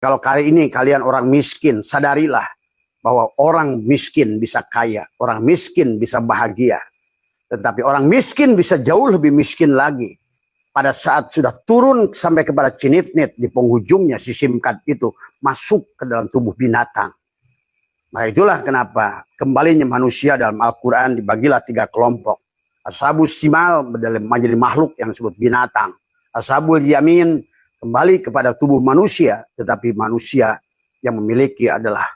Kalau kali ini kalian orang miskin, sadarilah bahwa orang miskin bisa kaya, orang miskin bisa bahagia. Tetapi orang miskin bisa jauh lebih miskin lagi. Pada saat sudah turun sampai kepada cinit-nit di penghujungnya si simkat itu masuk ke dalam tubuh binatang. Nah itulah kenapa kembalinya manusia dalam Al-Quran dibagilah 3 kelompok. Ashabus simal menjadi makhluk yang disebut binatang. Ashabul yamin kembali kepada tubuh manusia, tetapi manusia yang memiliki adalah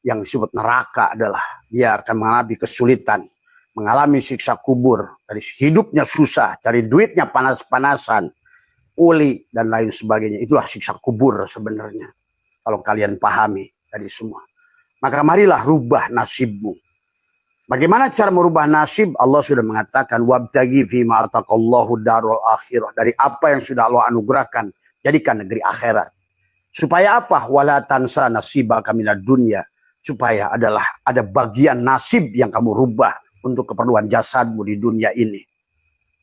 yang disebut neraka adalah dia akan mengalami kesulitan, mengalami siksa kubur, dari hidupnya susah, cari duitnya panas-panasan, uli dan lain sebagainya. Itulah siksa kubur sebenarnya. Kalau kalian pahami tadi semua. Maka marilah rubah nasibmu. Bagaimana cara merubah nasib? Allah sudah mengatakan wabtagi fima ataqallahu darul akhirah. Dari apa yang sudah Allah anugerahkan, jadikan negeri akhirat. Supaya apa? Wala tansa nasibaka minad dunya. Supaya ada bagian nasib yang kamu rubah untuk keperluan jasadmu di dunia ini.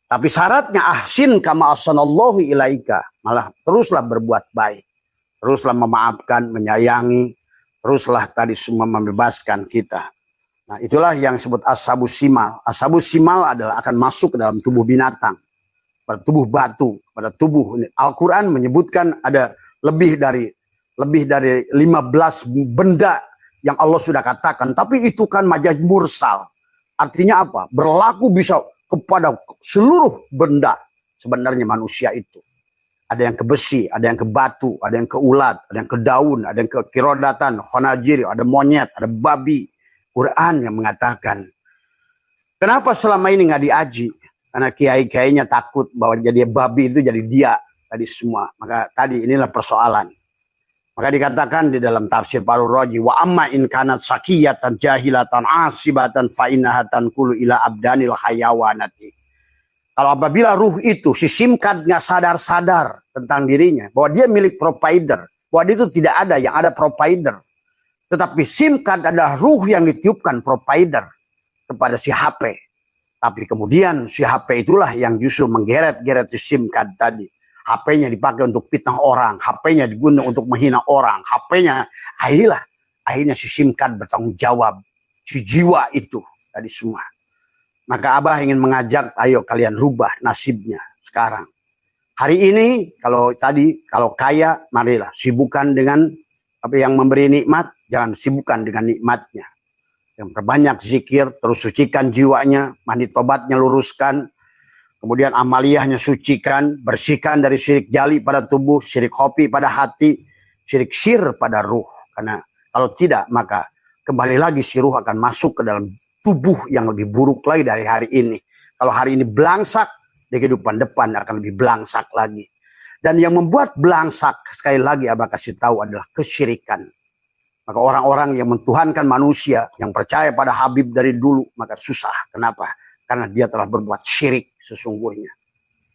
Tapi syaratnya ahsin kama ahsanallahu ilaika. Malah teruslah berbuat baik. Teruslah memaafkan, menyayangi. Teruslah tadi semua membebaskan kita. Nah itulah yang disebut ashabus simal. Ashabus simal adalah akan masuk ke dalam tubuh binatang. Pada tubuh batu. Pada tubuh. Al-Quran menyebutkan ada lebih dari 15 benda yang Allah sudah katakan. Tapi itu kan majaz mursal. Artinya apa? Berlaku bisa kepada seluruh benda sebenarnya manusia itu. Ada yang ke besi, ada yang ke batu, ada yang ke ulat, ada yang ke daun, ada yang ke kirodatan, khonajir, ada monyet, ada babi. Quran yang mengatakan. Kenapa selama ini nggak diaji? Karena kiai-kiainya takut bahwa jadi babi itu jadi dia tadi semua. Maka tadi inilah persoalan. Maka dikatakan di dalam tafsir Parul Raji, wa amma in kanat sakiyatan jahilatan asibatan fa innahatan kulu ila abdanil hayawanati. Kalau apabila ruh itu si simkat nggak sadar-sadar tentang dirinya bahwa dia milik provider, bahwa dia itu tidak ada yang ada provider. Tetapi simkat adalah ruh yang ditiupkan provider kepada si HP. Tapi kemudian si HP itulah yang justru menggeret-geret si simkat tadi. HP-nya dipakai untuk fitnah orang, HP-nya digunakan untuk menghina orang, HP-nya akhirnya si simkat bertanggung jawab, si jiwa itu tadi semua. Maka Abah ingin mengajak, ayo kalian rubah nasibnya sekarang. Hari ini kalau kaya, marilah sibukkan dengan apa yang memberi nikmat, jangan sibukkan dengan nikmatnya. Yang perbanyak zikir, terus sucikan jiwanya, mandi tobatnya luruskan. Kemudian amaliyahnya sucikan, bersihkan dari syirik jali pada tubuh, syirik khofi pada hati, syirik sir pada ruh. Karena kalau tidak maka kembali lagi si ruh akan masuk ke dalam tubuh yang lebih buruk lagi dari hari ini. Kalau hari ini belangsak, di kehidupan depan akan lebih belangsak lagi. Dan yang membuat belangsak, sekali lagi Abah kasih tahu adalah kesyirikan. Maka orang-orang yang mentuhankan manusia, yang percaya pada Habib dari dulu, maka susah. Kenapa? Karena dia telah berbuat syirik sesungguhnya.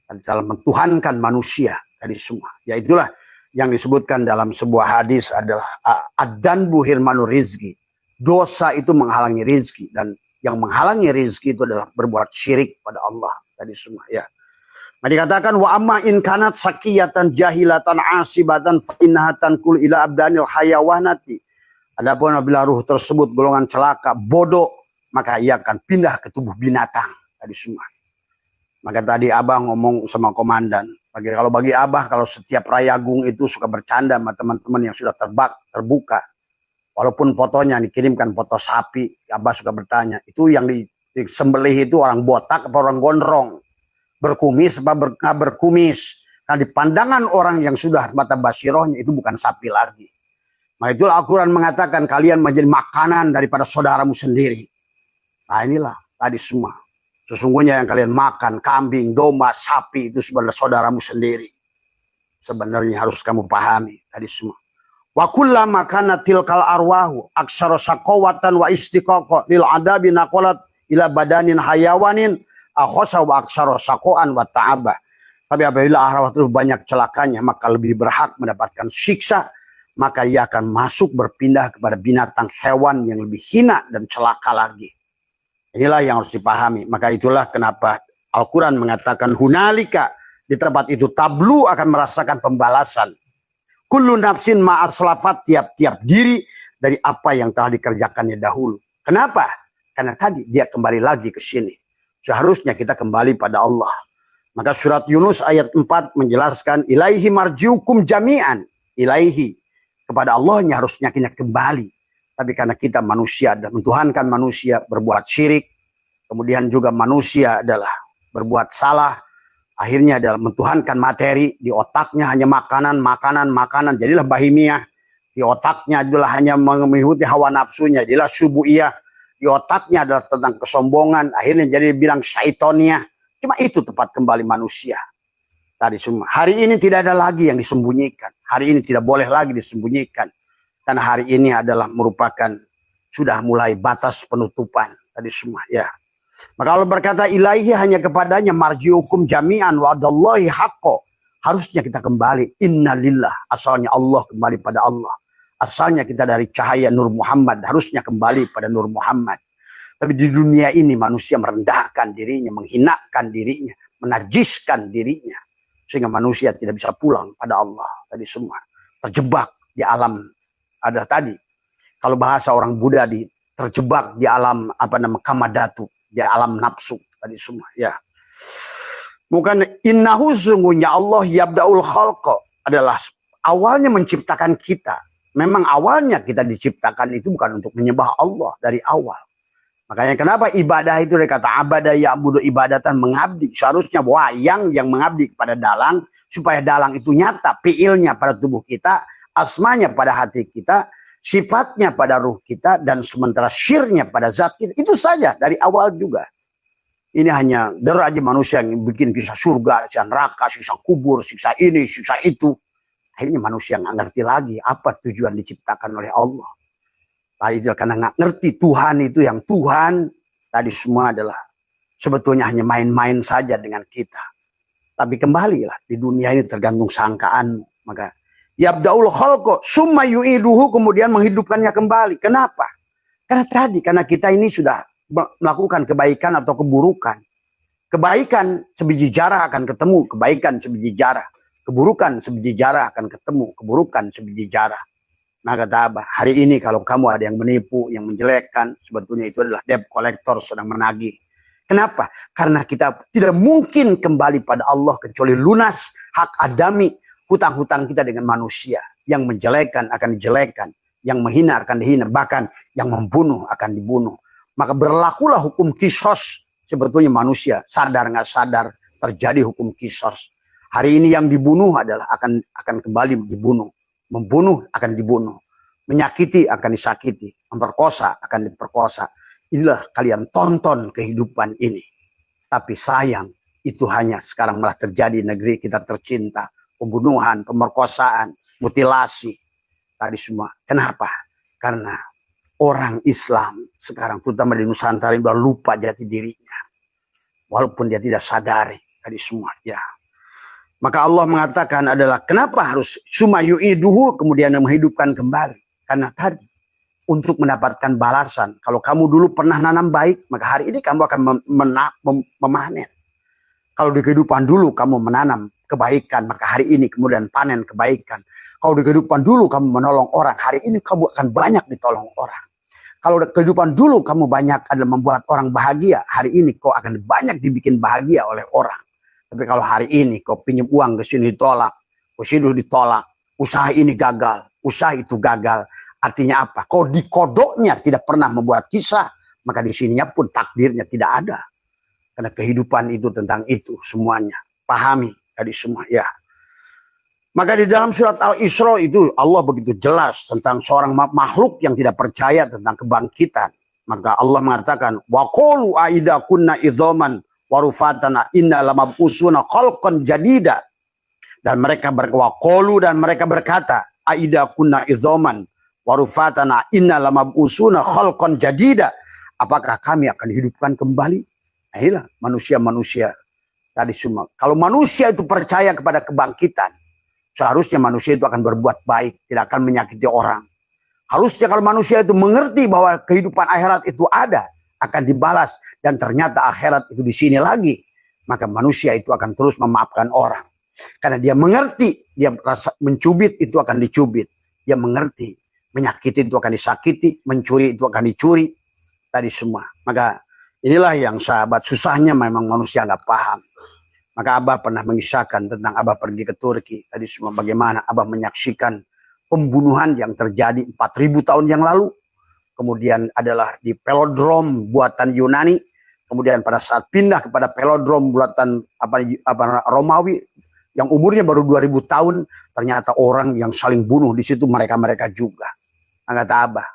Dan telah mentuhankan manusia tadi semua. Ya itulah yang disebutkan dalam sebuah hadis adalah ad-danbu hirmanu rizki. Dosa itu menghalangi rizki. Dan yang menghalangi rizki itu adalah berbuat syirik pada Allah tadi semua ya. Nah dikatakan wa amma in kanat sakiyatan jahilatan asibatan fa innahatan kul ila abdanil hayawanati. Adapun apabila ruh tersebut golongan celaka, bodoh, maka ia akan pindah ke tubuh binatang tadi semua. Maka tadi Abah ngomong sama komandan, bagi Abah kalau setiap Rayagung itu suka bercanda sama teman-teman yang sudah terbuka. Walaupun fotonya dikirimkan foto sapi, Abah suka bertanya, itu yang disembelih itu orang botak atau orang gondrong? Berkumis apa berkumis? Karena di pandangan orang yang sudah mata basirohnya itu bukan sapi lagi. Nah itulah Al-Quran mengatakan kalian menjadi makanan daripada saudaramu sendiri. Nah inilah tadi semua. Sesungguhnya yang kalian makan, kambing, domba, sapi itu sebenarnya saudaramu sendiri. Sebenarnya harus kamu pahami tadi semua. Wa kullama kana tilkal arwahu aksara saqawatan wa istiqaqa lil adabi naqalat ila badanin hayawanin akhasa wa aksara saqaan wa ta'aba. Tapi apabila arwah itu banyak celakanya maka lebih berhak mendapatkan siksa, maka ia akan masuk berpindah kepada binatang hewan yang lebih hina dan celaka lagi. Inilah yang harus dipahami. Maka itulah kenapa Al-Quran mengatakan hunalika, di tempat itu tablu akan merasakan pembalasan. Kullu nafsin ma'aslafat, tiap-tiap diri dari apa yang telah dikerjakannya dahulu. Kenapa? Karena tadi dia kembali lagi ke sini. Seharusnya kita kembali pada Allah. Maka surat Yunus ayat 4 menjelaskan ilaihi marjiukum jami'an. Ilaihi, kepada Allahnya harusnya kita kembali. Tapi karena kita manusia dan mentuhankan manusia, berbuat syirik, kemudian juga manusia adalah berbuat salah, akhirnya adalah mentuhankan materi, di otaknya hanya makanan, jadilah bahimiyah. Di otaknya adalah hanya mengikuti hawa nafsunya, jadilah subu'iyah. Di otaknya adalah tentang kesombongan, akhirnya jadi bilang syaitoniyah. Cuma itu tempat kembali manusia. Tadi semua. Hari ini tidak ada lagi yang disembunyikan. Hari ini tidak boleh lagi disembunyikan. Karena hari ini adalah merupakan sudah mulai batas penutupan. Tadi semua ya. Maka Allah berkata ilaihi, hanya kepadanya marjiukum jami'an wa'adallahi haqqo. Harusnya kita kembali. Innalillah. Asalnya Allah kembali pada Allah. Asalnya kita dari cahaya Nur Muhammad. Harusnya kembali pada Nur Muhammad. Tapi di dunia ini manusia merendahkan dirinya, menghinakan dirinya, menajiskan dirinya. Sehingga manusia tidak bisa pulang pada Allah. Tadi semua. Terjebak di alam. Ada tadi. Kalau bahasa orang Buddha terjebak di alam kamadatu. Di alam nafsu. Tadi semua. Ya. Bukan innahu, sungguhnya Allah yabda'ul khalqa. Adalah awalnya menciptakan kita. Memang awalnya kita diciptakan itu bukan untuk menyembah Allah dari awal. Makanya kenapa ibadah itu dikata abada ya'budu ibadatan, mengabdi. Seharusnya wayang yang mengabdi kepada dalang. Supaya dalang itu nyata. Fi'ilnya pada tubuh kita. Asmanya pada hati kita. Sifatnya pada ruh kita. Dan sementara syirnya pada zat kita. Itu saja dari awal juga. Ini hanya deraja manusia yang bikin kisah surga, kisah neraka, siksa kubur, siksa ini, siksa itu. Akhirnya manusia nggak ngerti lagi apa tujuan diciptakan oleh Allah. Tadi karena nggak ngerti Tuhan itu yang Tuhan. Tadi semua adalah sebetulnya hanya main-main saja dengan kita. Tapi kembalilah di dunia ini tergantung sangkaanmu. Maka yabda'ul khalqa summa yu'iduhu, kemudian menghidupkannya kembali. Kenapa? Karena kita ini sudah melakukan kebaikan atau keburukan. Kebaikan sebiji jarah akan ketemu kebaikan sebiji jarah. Keburukan sebiji jarah akan ketemu keburukan sebiji jarah. Maka kata Abah, hari ini kalau kamu ada yang menipu, yang menjelekkan, sebetulnya itu adalah debt collector sedang menagih. Kenapa? Karena kita tidak mungkin kembali pada Allah kecuali lunas hak adami, hutang-hutang kita dengan manusia. Yang menjelekkan akan dijelekkan, yang menghina akan dihina, bahkan yang membunuh akan dibunuh. Maka berlakulah hukum kisos. Sebetulnya manusia sadar nggak sadar terjadi hukum kisos. Hari ini yang dibunuh adalah akan kembali dibunuh. Membunuh akan dibunuh. Menyakiti akan disakiti. Memperkosa akan diperkosa. Inilah kalian tonton kehidupan ini. Tapi sayang, itu hanya sekarang malah terjadi di negeri kita tercinta. Pembunuhan, pemerkosaan, mutilasi. Tadi semua. Kenapa? Karena orang Islam sekarang, terutama di Nusantara, sudah lupa jati dirinya. Walaupun dia tidak sadari. Tadi semua. Ya. Maka Allah mengatakan adalah kenapa harus summa yu'iduhu, kemudian menghidupkan kembali. Karena tadi untuk mendapatkan balasan. Kalau kamu dulu pernah nanam baik, maka hari ini kamu akan memanen. Kalau di kehidupan dulu kamu menanam kebaikan, maka hari ini kemudian panen kebaikan. Kalau di kehidupan dulu kamu menolong orang, hari ini kamu akan banyak ditolong orang. Kalau di kehidupan dulu kamu banyak adalah membuat orang bahagia, hari ini kau akan banyak dibikin bahagia oleh orang. Tapi kalau hari ini kau pinjam uang ke sini ditolak, ke sini ditolak, usaha ini gagal, usaha itu gagal. Artinya apa? Kau di kodoknya tidak pernah membuat kisah, maka di sininya pun takdirnya tidak ada. Karena kehidupan itu tentang itu semuanya. Pahami tadi semua ya. Maka di dalam surat Al-Isra itu Allah begitu jelas tentang seorang makhluk yang tidak percaya tentang kebangkitan. Maka Allah mengatakan, wa qalu aida kunna idzaman warufatana inna lamabusuna khalqan jadida. Dan mereka berkata, aida kunna idzaman warufatana inna lamabusuna khalqan jadida. Apakah kami akan dihidupkan kembali? Nah, inilah manusia-manusia tadi semua. Kalau manusia itu percaya kepada kebangkitan, seharusnya manusia itu akan berbuat baik, tidak akan menyakiti orang. Harusnya kalau manusia itu mengerti bahwa kehidupan akhirat itu ada, akan dibalas, dan ternyata akhirat itu di sini lagi, maka manusia itu akan terus memaafkan orang. Karena dia mengerti, dia rasa mencubit itu akan dicubit. Dia mengerti, menyakiti itu akan disakiti, mencuri itu akan dicuri. Tadi semua. Maka inilah yang sahabat, susahnya memang manusia nggak paham. Maka Abah pernah mengisahkan tentang Abah pergi ke Turki. Tadi semua bagaimana Abah menyaksikan pembunuhan yang terjadi 4.000 tahun yang lalu. Kemudian adalah di velodrome buatan Yunani. Kemudian pada saat pindah kepada velodrome buatan Romawi yang umurnya baru 2.000 tahun, ternyata orang yang saling bunuh di situ mereka-mereka juga. Kata Abah,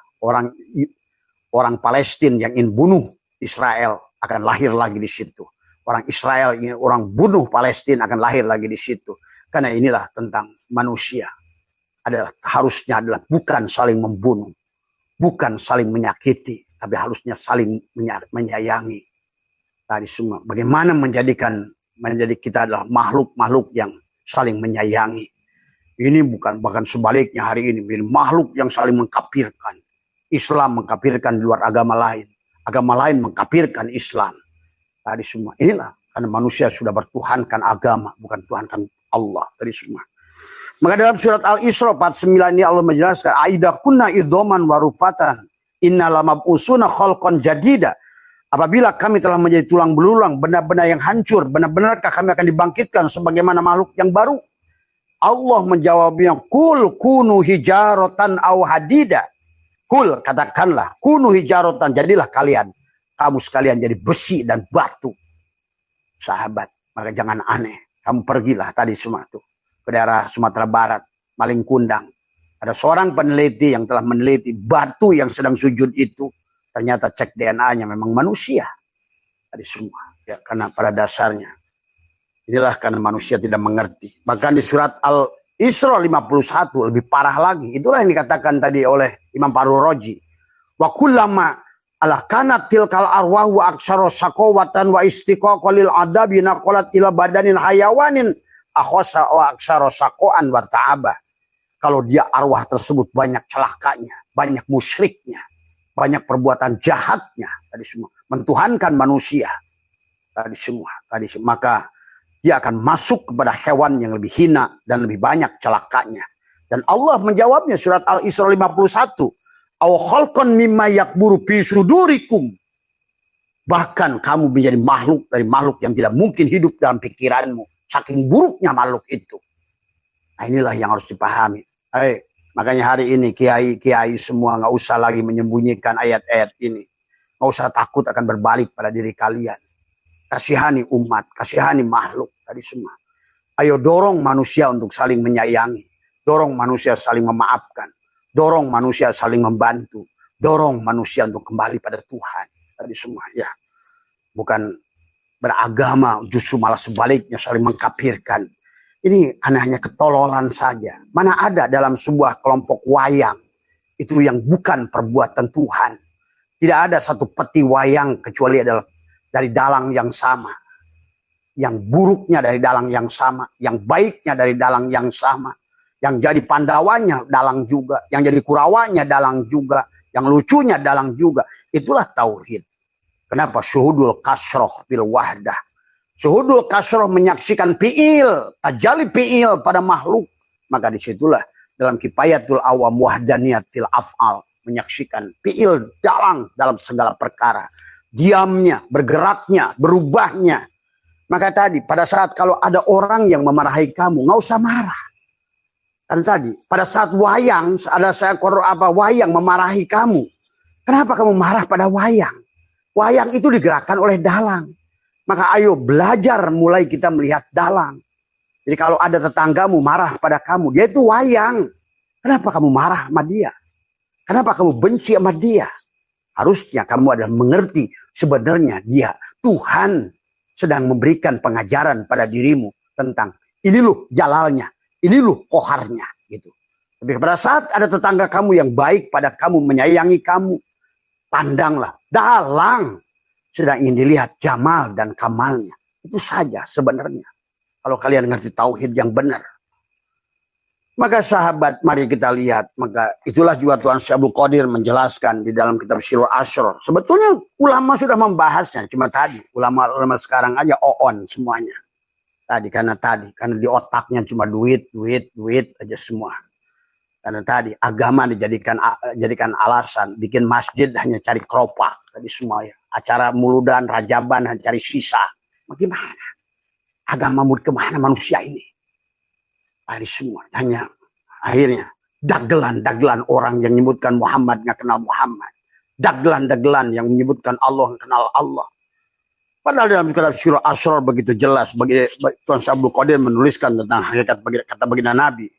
orang Palestina yang ingin bunuh Israel akan lahir lagi di situ. Orang Israel, orang bunuh Palestina akan lahir lagi di situ. Karena inilah tentang manusia. Harusnya adalah bukan saling membunuh, bukan saling menyakiti, tapi harusnya saling menyayangi. Tadi semua. Bagaimana menjadi kita adalah makhluk-makhluk yang saling menyayangi. Ini bukan bahkan sebaliknya hari ini. Ini makhluk yang saling mengkafirkan. Islam mengkafirkan di luar agama lain. Agama lain mengkafirkan Islam. Tadi semua. Inilah. Karena manusia sudah bertuhankan agama. Bukan tuhankan Allah. Tadi semua. Maka dalam surat Al-Isra 49 ini Allah menjelaskan. Aida kunna idhoman warufatan. Inna lamab usuna khalqan jadida. Apabila kami telah menjadi tulang belulang. Benar-benar yang hancur. Benar-benarkah kami akan dibangkitkan sebagaimana makhluk yang baru? Allah menjawabnya. Kul kunu hijarotan au hadida. Kul, katakanlah, kunu hijarotan, jadilah kalian, kamu sekalian jadi besi dan batu. Sahabat, maka jangan aneh. Kamu pergilah tadi semua tuh ke daerah Sumatera Barat, Malingkundang. Ada seorang peneliti yang telah meneliti batu yang sedang sujud itu. Ternyata cek DNA-nya memang manusia. Tadi semua. Ya, karena pada dasarnya. Inilah karena manusia tidak mengerti. Bahkan di surat Al-Isra 51 lebih parah lagi. Itulah yang dikatakan tadi oleh Imam Farul Roji. Wa kullama ala kanat tilkal arwahu aksara sakawatan wa istiqaqalil adabi naqalat ila badanin hayawanin akhasa wa aksara sakoan wa ta'aba. Kalau dia arwah tersebut banyak celakanya, banyak musyriknya, banyak perbuatan jahatnya, tadi semua mentuhankan manusia. Tadi semua, maka dia akan masuk kepada hewan yang lebih hina dan lebih banyak celakanya. Dan Allah menjawabnya surat Al-Isra 51. Aw khalqan mimma yakburu fi sudurikum. Bahkan kamu menjadi makhluk dari makhluk yang tidak mungkin hidup dalam pikiranmu. Saking buruknya makhluk itu. Nah, inilah yang harus dipahami. Makanya hari ini kiai-kiai semua nggak usah lagi menyembunyikan ayat-ayat ini. Nggak usah takut akan berbalik pada diri kalian. Kasihani umat, kasihani makhluk tadi semua. Ayo dorong manusia untuk saling menyayangi. Dorong manusia saling memaafkan. Dorong manusia saling membantu. Dorong manusia untuk kembali pada Tuhan. Tadi semua ya. Bukan beragama, justru malah sebaliknya saling mengkafirkan. Ini hanya ketololan saja. Mana ada dalam sebuah kelompok wayang. Itu yang bukan perbuatan Tuhan. Tidak ada satu peti wayang kecuali adalah dari dalang yang sama. Yang buruknya dari dalang yang sama. Yang baiknya dari dalang yang sama. Yang jadi pandawanya dalang juga. Yang jadi kurawanya dalang juga. Yang lucunya dalang juga. Itulah tauhid. Kenapa? Syuhudul kasroh bil wahdah. Syuhudul kasroh menyaksikan fi'il. Tajalli fi'il pada makhluk. Maka disitulah dalam kifayatul awam wahdaniyatil af'al. Menyaksikan fi'il dalang dalam segala perkara. Diamnya, bergeraknya, berubahnya. Maka tadi pada saat kalau ada orang yang memarahi kamu, nggak usah marah. Kan tadi pada saat wayang ada seekor wayang memarahi kamu. Kenapa kamu marah pada wayang? Wayang itu digerakkan oleh dalang. Maka ayo belajar mulai kita melihat dalang. Jadi kalau ada tetanggamu marah pada kamu, dia itu wayang. Kenapa kamu marah sama dia? Kenapa kamu benci sama dia? Harusnya kamu adalah mengerti sebenarnya dia Tuhan sedang memberikan pengajaran pada dirimu tentang ini loh jalalnya, ini loh koharnya gitu. Tapi pada saat ada tetangga kamu yang baik pada kamu, menyayangi kamu, pandanglah dalang sedang ingin dilihat jamal dan kamalnya. Itu saja sebenarnya. Kalau kalian ngerti tauhid yang benar. Maka sahabat, mari kita lihat. Maka itulah juga Tuhan Syekh Abdul Qadir menjelaskan di dalam kitab Sirul Asrar. Sebetulnya ulama sudah membahasnya. Cuma tadi ulama sekarang aja on semuanya. Karena di otaknya cuma duit aja semua. Karena tadi agama jadikan alasan, bikin masjid hanya cari keropak tadi semua ya. Acara muludan, rajaban hanya cari sisa. Bagaimana? Agama mau kemana manusia ini? Tadi semua hanya akhirnya dagelan orang yang menyebutkan Muhammad nggak kenal Muhammad. Dagelan yang menyebutkan Allah nggak kenal Allah. Padahal dalam kitab Surah Asrar begitu jelas bagi Tuan Abdul Qadir menuliskan tentang hakikat kata baginda Nabi.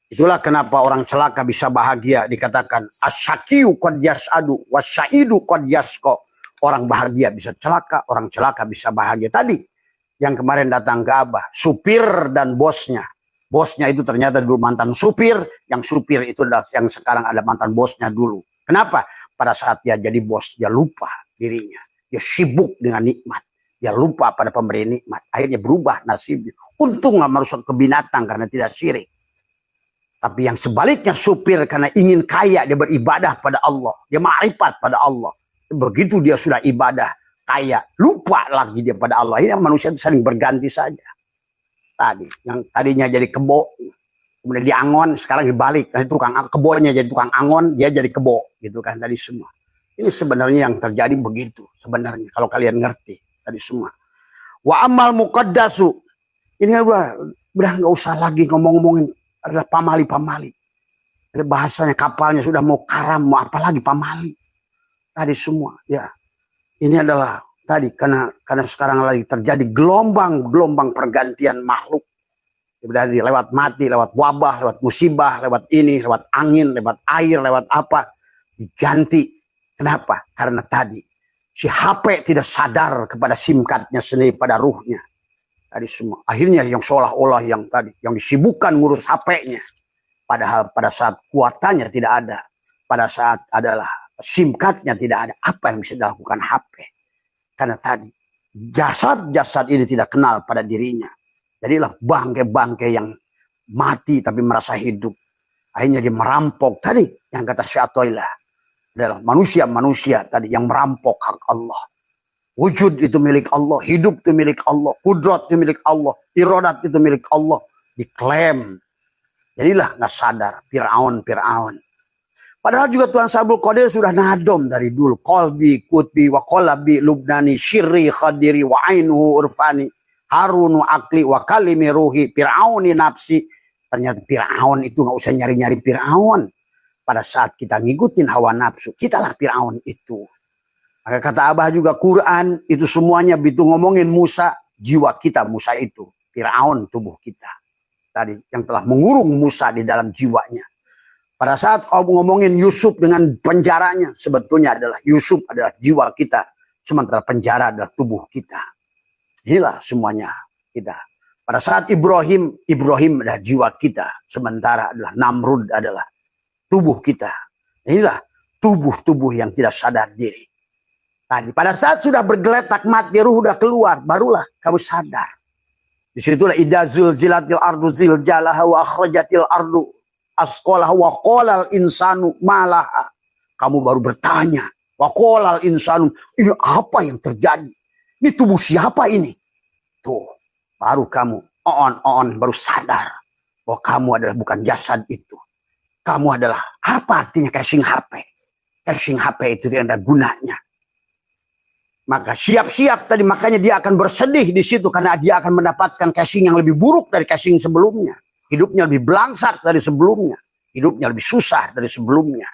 Itulah kenapa orang celaka bisa bahagia, dikatakan asyakiyu qad yas'adu wasyaidu qad yasqa. Orang bahagia bisa celaka, orang celaka bisa bahagia. Tadi yang kemarin datang ke Abah, supir dan bosnya. Bosnya itu ternyata dulu mantan supir, yang supir itu adalah yang sekarang ada mantan bosnya dulu. Kenapa? Pada saat dia jadi bos, dia lupa dirinya. Dia sibuk dengan nikmat. Dia lupa pada pemberi nikmat. Akhirnya berubah nasibnya. Untung nggak merusuk ke binatang karena tidak syirik. Tapi yang sebaliknya supir karena ingin kaya, dia beribadah pada Allah. Dia ma'rifat pada Allah. Begitu dia sudah ibadah, kaya, lupa lagi dia pada Allah. Akhirnya manusia itu saling berganti saja. Tadi, yang tadinya jadi kebo, kemudian diangon, sekarang dibalik. Nanti tukang kebonya jadi tukang angon, dia jadi kebo. Gitu kan tadi semua. Ini sebenarnya yang terjadi begitu sebenarnya kalau kalian ngerti tadi semua. Wa amal muqaddasu. Ini udah nggak usah lagi ngomongin adalah pamali. Ada bahasanya kapalnya sudah mau karam, mau apa lagi pamali. Tadi semua ya. Ini adalah tadi karena sekarang lagi terjadi gelombang pergantian makhluk. Dari lewat mati, lewat wabah, lewat musibah, lewat ini, lewat angin, lewat air, lewat apa diganti. Kenapa? Karena tadi si HP tidak sadar kepada SIM cardnya sendiri, pada ruhnya. Tadi semua. Akhirnya yang seolah-olah yang tadi, yang disibukkan ngurus HP-nya. Padahal pada saat kuatannya tidak ada. Pada saat adalah SIM cardnya tidak ada. Apa yang bisa dilakukan HP? Karena tadi jasad ini tidak kenal pada dirinya. Jadilah bangke-bangke yang mati tapi merasa hidup. Akhirnya dia merampok tadi yang kata Syatoilah. Adalah manusia tadi yang merampok hak Allah. Wujud itu milik Allah, hidup itu milik Allah, kudrat itu milik Allah, iradat itu milik Allah. Diklaim. Jadilah nggak sadar Fir'aun. Padahal juga Tuan Abdul Qadir sudah nadom dari dulu. Qalbi, kutbi, wa qalabi, lubnani, syirri, khadiri, wa ainuhu, urfani, harunu, akli, wa kalimi, ruhi, Fir'auni, nafsi. Ternyata Fir'aun itu nggak usah nyari-nyari Fir'aun. Pada saat kita ngikutin hawa nafsu, kitalah Fir'aun itu. Maka kata Abah juga Quran itu semuanya begitu ngomongin Musa, jiwa kita Musa itu. Fir'aun tubuh kita. Tadi yang telah mengurung Musa di dalam jiwanya. Pada saat kau ngomongin Yusuf dengan penjaranya, sebetulnya adalah Yusuf adalah jiwa kita. Sementara penjara adalah tubuh kita. Inilah semuanya kita. Pada saat Ibrahim adalah jiwa kita. Sementara adalah Namrud adalah tubuh kita. Inilah tubuh-tubuh yang tidak sadar diri. Tadi pada saat sudah bergeletak mati, ruh sudah keluar, barulah kamu sadar. Disitulah idza zulzilatil ardu ziljalaha wa akhrajatil ardu asqalaha wa qalal insanu malaha. Kamu baru bertanya, wa qalal insanu, ini apa yang terjadi? Ini tubuh siapa ini? Tuh, baru kamu baru sadar bahwa kamu adalah bukan jasad itu. Kamu adalah apa artinya casing HP? Casing HP itu tidak ada gunanya. Maka siap-siap tadi, makanya dia akan bersedih di situ karena dia akan mendapatkan casing yang lebih buruk dari casing sebelumnya. Hidupnya lebih belangsak dari sebelumnya. Hidupnya lebih susah dari sebelumnya.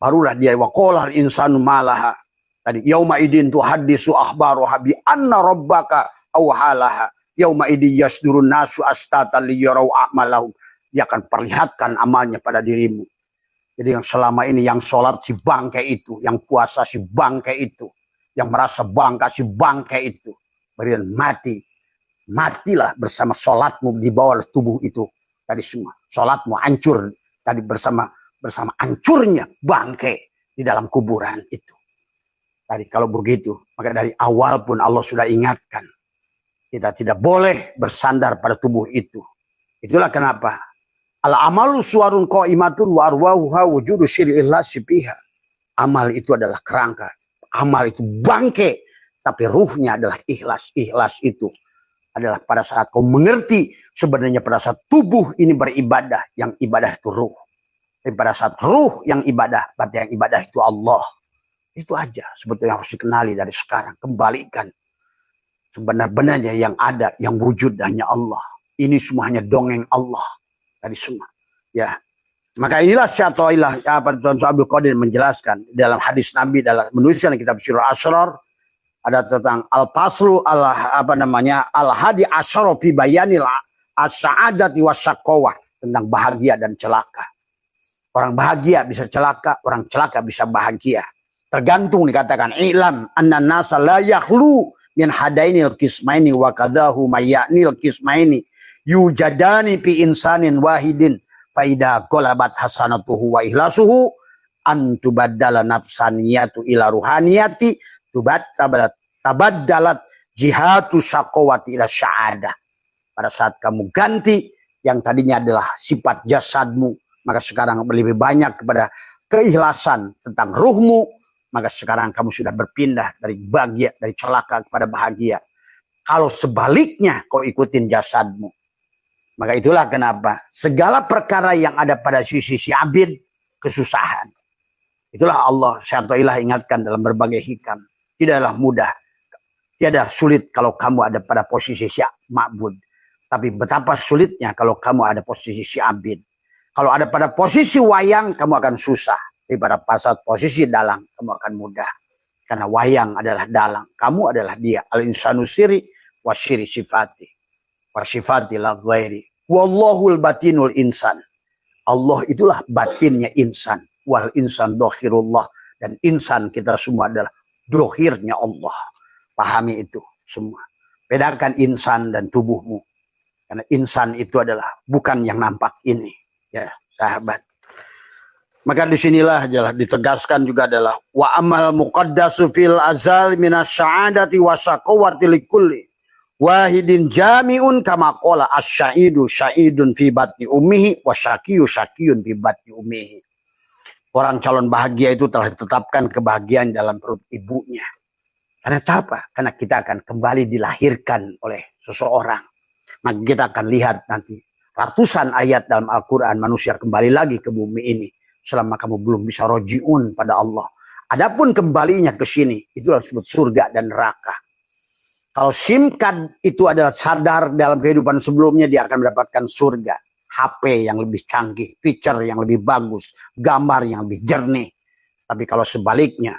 Barulah dia waqalal insanu malaha. Tadi yauma idin tuhaddisu akhbaruha bi anna rabbaka awhalaha. Yauma idin yasdurun nasu astatan liyarau a'malahum. Dia akan perlihatkan amalnya pada dirimu. Jadi yang selama ini yang sholat si bangke itu, yang puasa si bangke itu, yang merasa bangga si bangke itu, berikan matilah bersama sholatmu di bawah tubuh itu tadi semua. Sholatmu hancur tadi bersama hancurnya bangke di dalam kuburan itu. Tadi kalau begitu, maka dari awal pun Allah sudah ingatkan kita tidak boleh bersandar pada tubuh itu. Itulah kenapa al-amalu suwarun qaimatun wa arwahuha wujudu syir'illah sipiha. Amal itu adalah kerangka. Amal itu bangke. Tapi ruhnya adalah ikhlas. Ikhlas itu adalah pada saat kau mengerti sebenarnya pada saat tubuh ini beribadah, yang ibadah itu ruh. Tapi pada saat ruh yang ibadah, berarti yang ibadah itu Allah. Itu aja sebetulnya harus dikenali dari sekarang. Kembalikan sebenar-benarnya yang ada, yang wujud hanya Allah. Ini semua hanya dongeng Allah dari semua. Ya, maka inilah syatoilah apa Tuan Abdul Qadir menjelaskan dalam hadis Nabi dalam menuliskan kitab Sirul Asrar. Ada tentang al-faslu al-hadi asyara fi bayanil as-sa'adati wasyaqawah, tentang bahagia dan celaka. Orang bahagia bisa celaka, orang celaka bisa bahagia. Tergantung dikatakan ilam anna nasa la yakhlu min hadainil qismaini wa kadahu mayanil qismaini yujadani fi insanin wahidin fa idza qalabat hasanatuhu wa ihlasuhu an tubaddala nafsaniyatu ila ruhaniyati tabaddalat jihatu syaqawati ila sya'adah. Pada saat kamu ganti yang tadinya adalah sifat jasadmu, maka sekarang lebih banyak kepada keikhlasan tentang ruhmu, maka sekarang kamu sudah berpindah dari bahagia, dari celaka kepada bahagia. Kalau sebaliknya kau ikutin jasadmu, maka itulah kenapa segala perkara yang ada pada sisi si abid kesusahan. Itulah Allah syatoilah ingatkan dalam berbagai hikam. Tidaklah mudah, tiada sulit kalau kamu ada pada posisi si ma'bud. Tapi betapa sulitnya kalau kamu ada posisi si abid. Kalau ada pada posisi wayang, kamu akan susah. Tapi pada saat posisi dalang, kamu akan mudah. Karena wayang adalah dalang. Kamu adalah dia. Al-insanu siri wa syiri sifati. Wa sifati la ghairi. Wallahul batinul insan. Allah itulah batinnya insan. Wal insan dohirullah. Dan insan kita semua adalah dohirnya Allah. Pahami itu semua. Bedakan insan dan tubuhmu. Karena insan itu adalah bukan yang nampak ini. Ya, sahabat. Maka disinilah adalah ditegaskan juga adalah wa amal muqaddasu fil azal minas sa'adati wa syaqawati likulli wahidin jami'un kama qala asy-sya'idu sya'idun fi batni ummihi wa syaqiyyu syaqiyun fi batni ummihi. Orang calon bahagia itu telah ditetapkan kebahagiaan dalam perut ibunya. Karena apa? Karena kita akan kembali dilahirkan oleh seseorang. Maka kita akan lihat nanti ratusan ayat dalam Al-Quran manusia kembali lagi ke bumi ini. Selama kamu belum bisa roji'un pada Allah. Adapun kembalinya ke sini, itulah disebut surga dan neraka. Kalau SIM card itu adalah sadar dalam kehidupan sebelumnya, dia akan mendapatkan surga. HP yang lebih canggih, feature yang lebih bagus, gambar yang lebih jernih. Tapi kalau sebaliknya,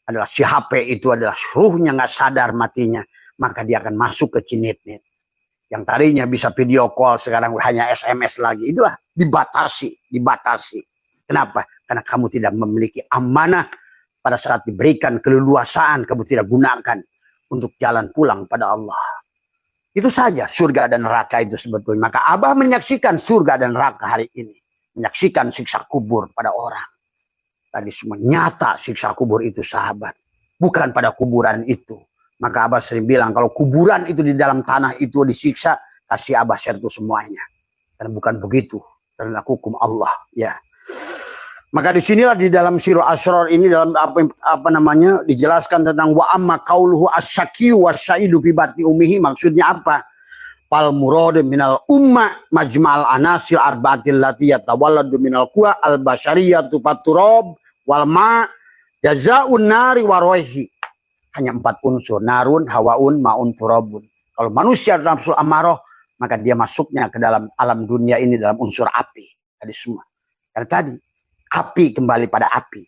adalah si HP itu adalah ruhnya nggak sadar matinya, maka dia akan masuk ke cinit-nit. Yang tadinya bisa video call, sekarang hanya SMS lagi. Itulah dibatasi. Kenapa? Karena kamu tidak memiliki amanah pada saat diberikan keleluasaan, kamu tidak gunakan untuk jalan pulang pada Allah. Itu saja surga dan neraka itu sebetulnya. Maka Abah menyaksikan surga dan neraka hari ini. Menyaksikan siksa kubur pada orang. Tadi semua nyata siksa kubur itu sahabat. Bukan pada kuburan itu. Maka Abah sering bilang kalau kuburan itu di dalam tanah itu disiksa, kasih Abah share itu semuanya. Dan bukan begitu. Karena hukum Allah. Ya. Maka disinilah di dalam Sirul Asrar ini dalam apa namanya dijelaskan tentang wa amma qauluhu asy-syaqiyyu wasy-sya'idu fi batni ummihi, maksudnya apa? Fal murad minal umma majma'al anasir arba'atil lati yatawalladu minal quwa al-basyariyatu faturab wal ma jazaa'un nari wa rohi. Hanya 4 unsur, narun, hawaun, maun, turabun. Kalau manusia nafsu amarah, maka dia masuknya ke dalam alam dunia ini dalam unsur api. Tadi semua. Karena tadi api kembali pada api,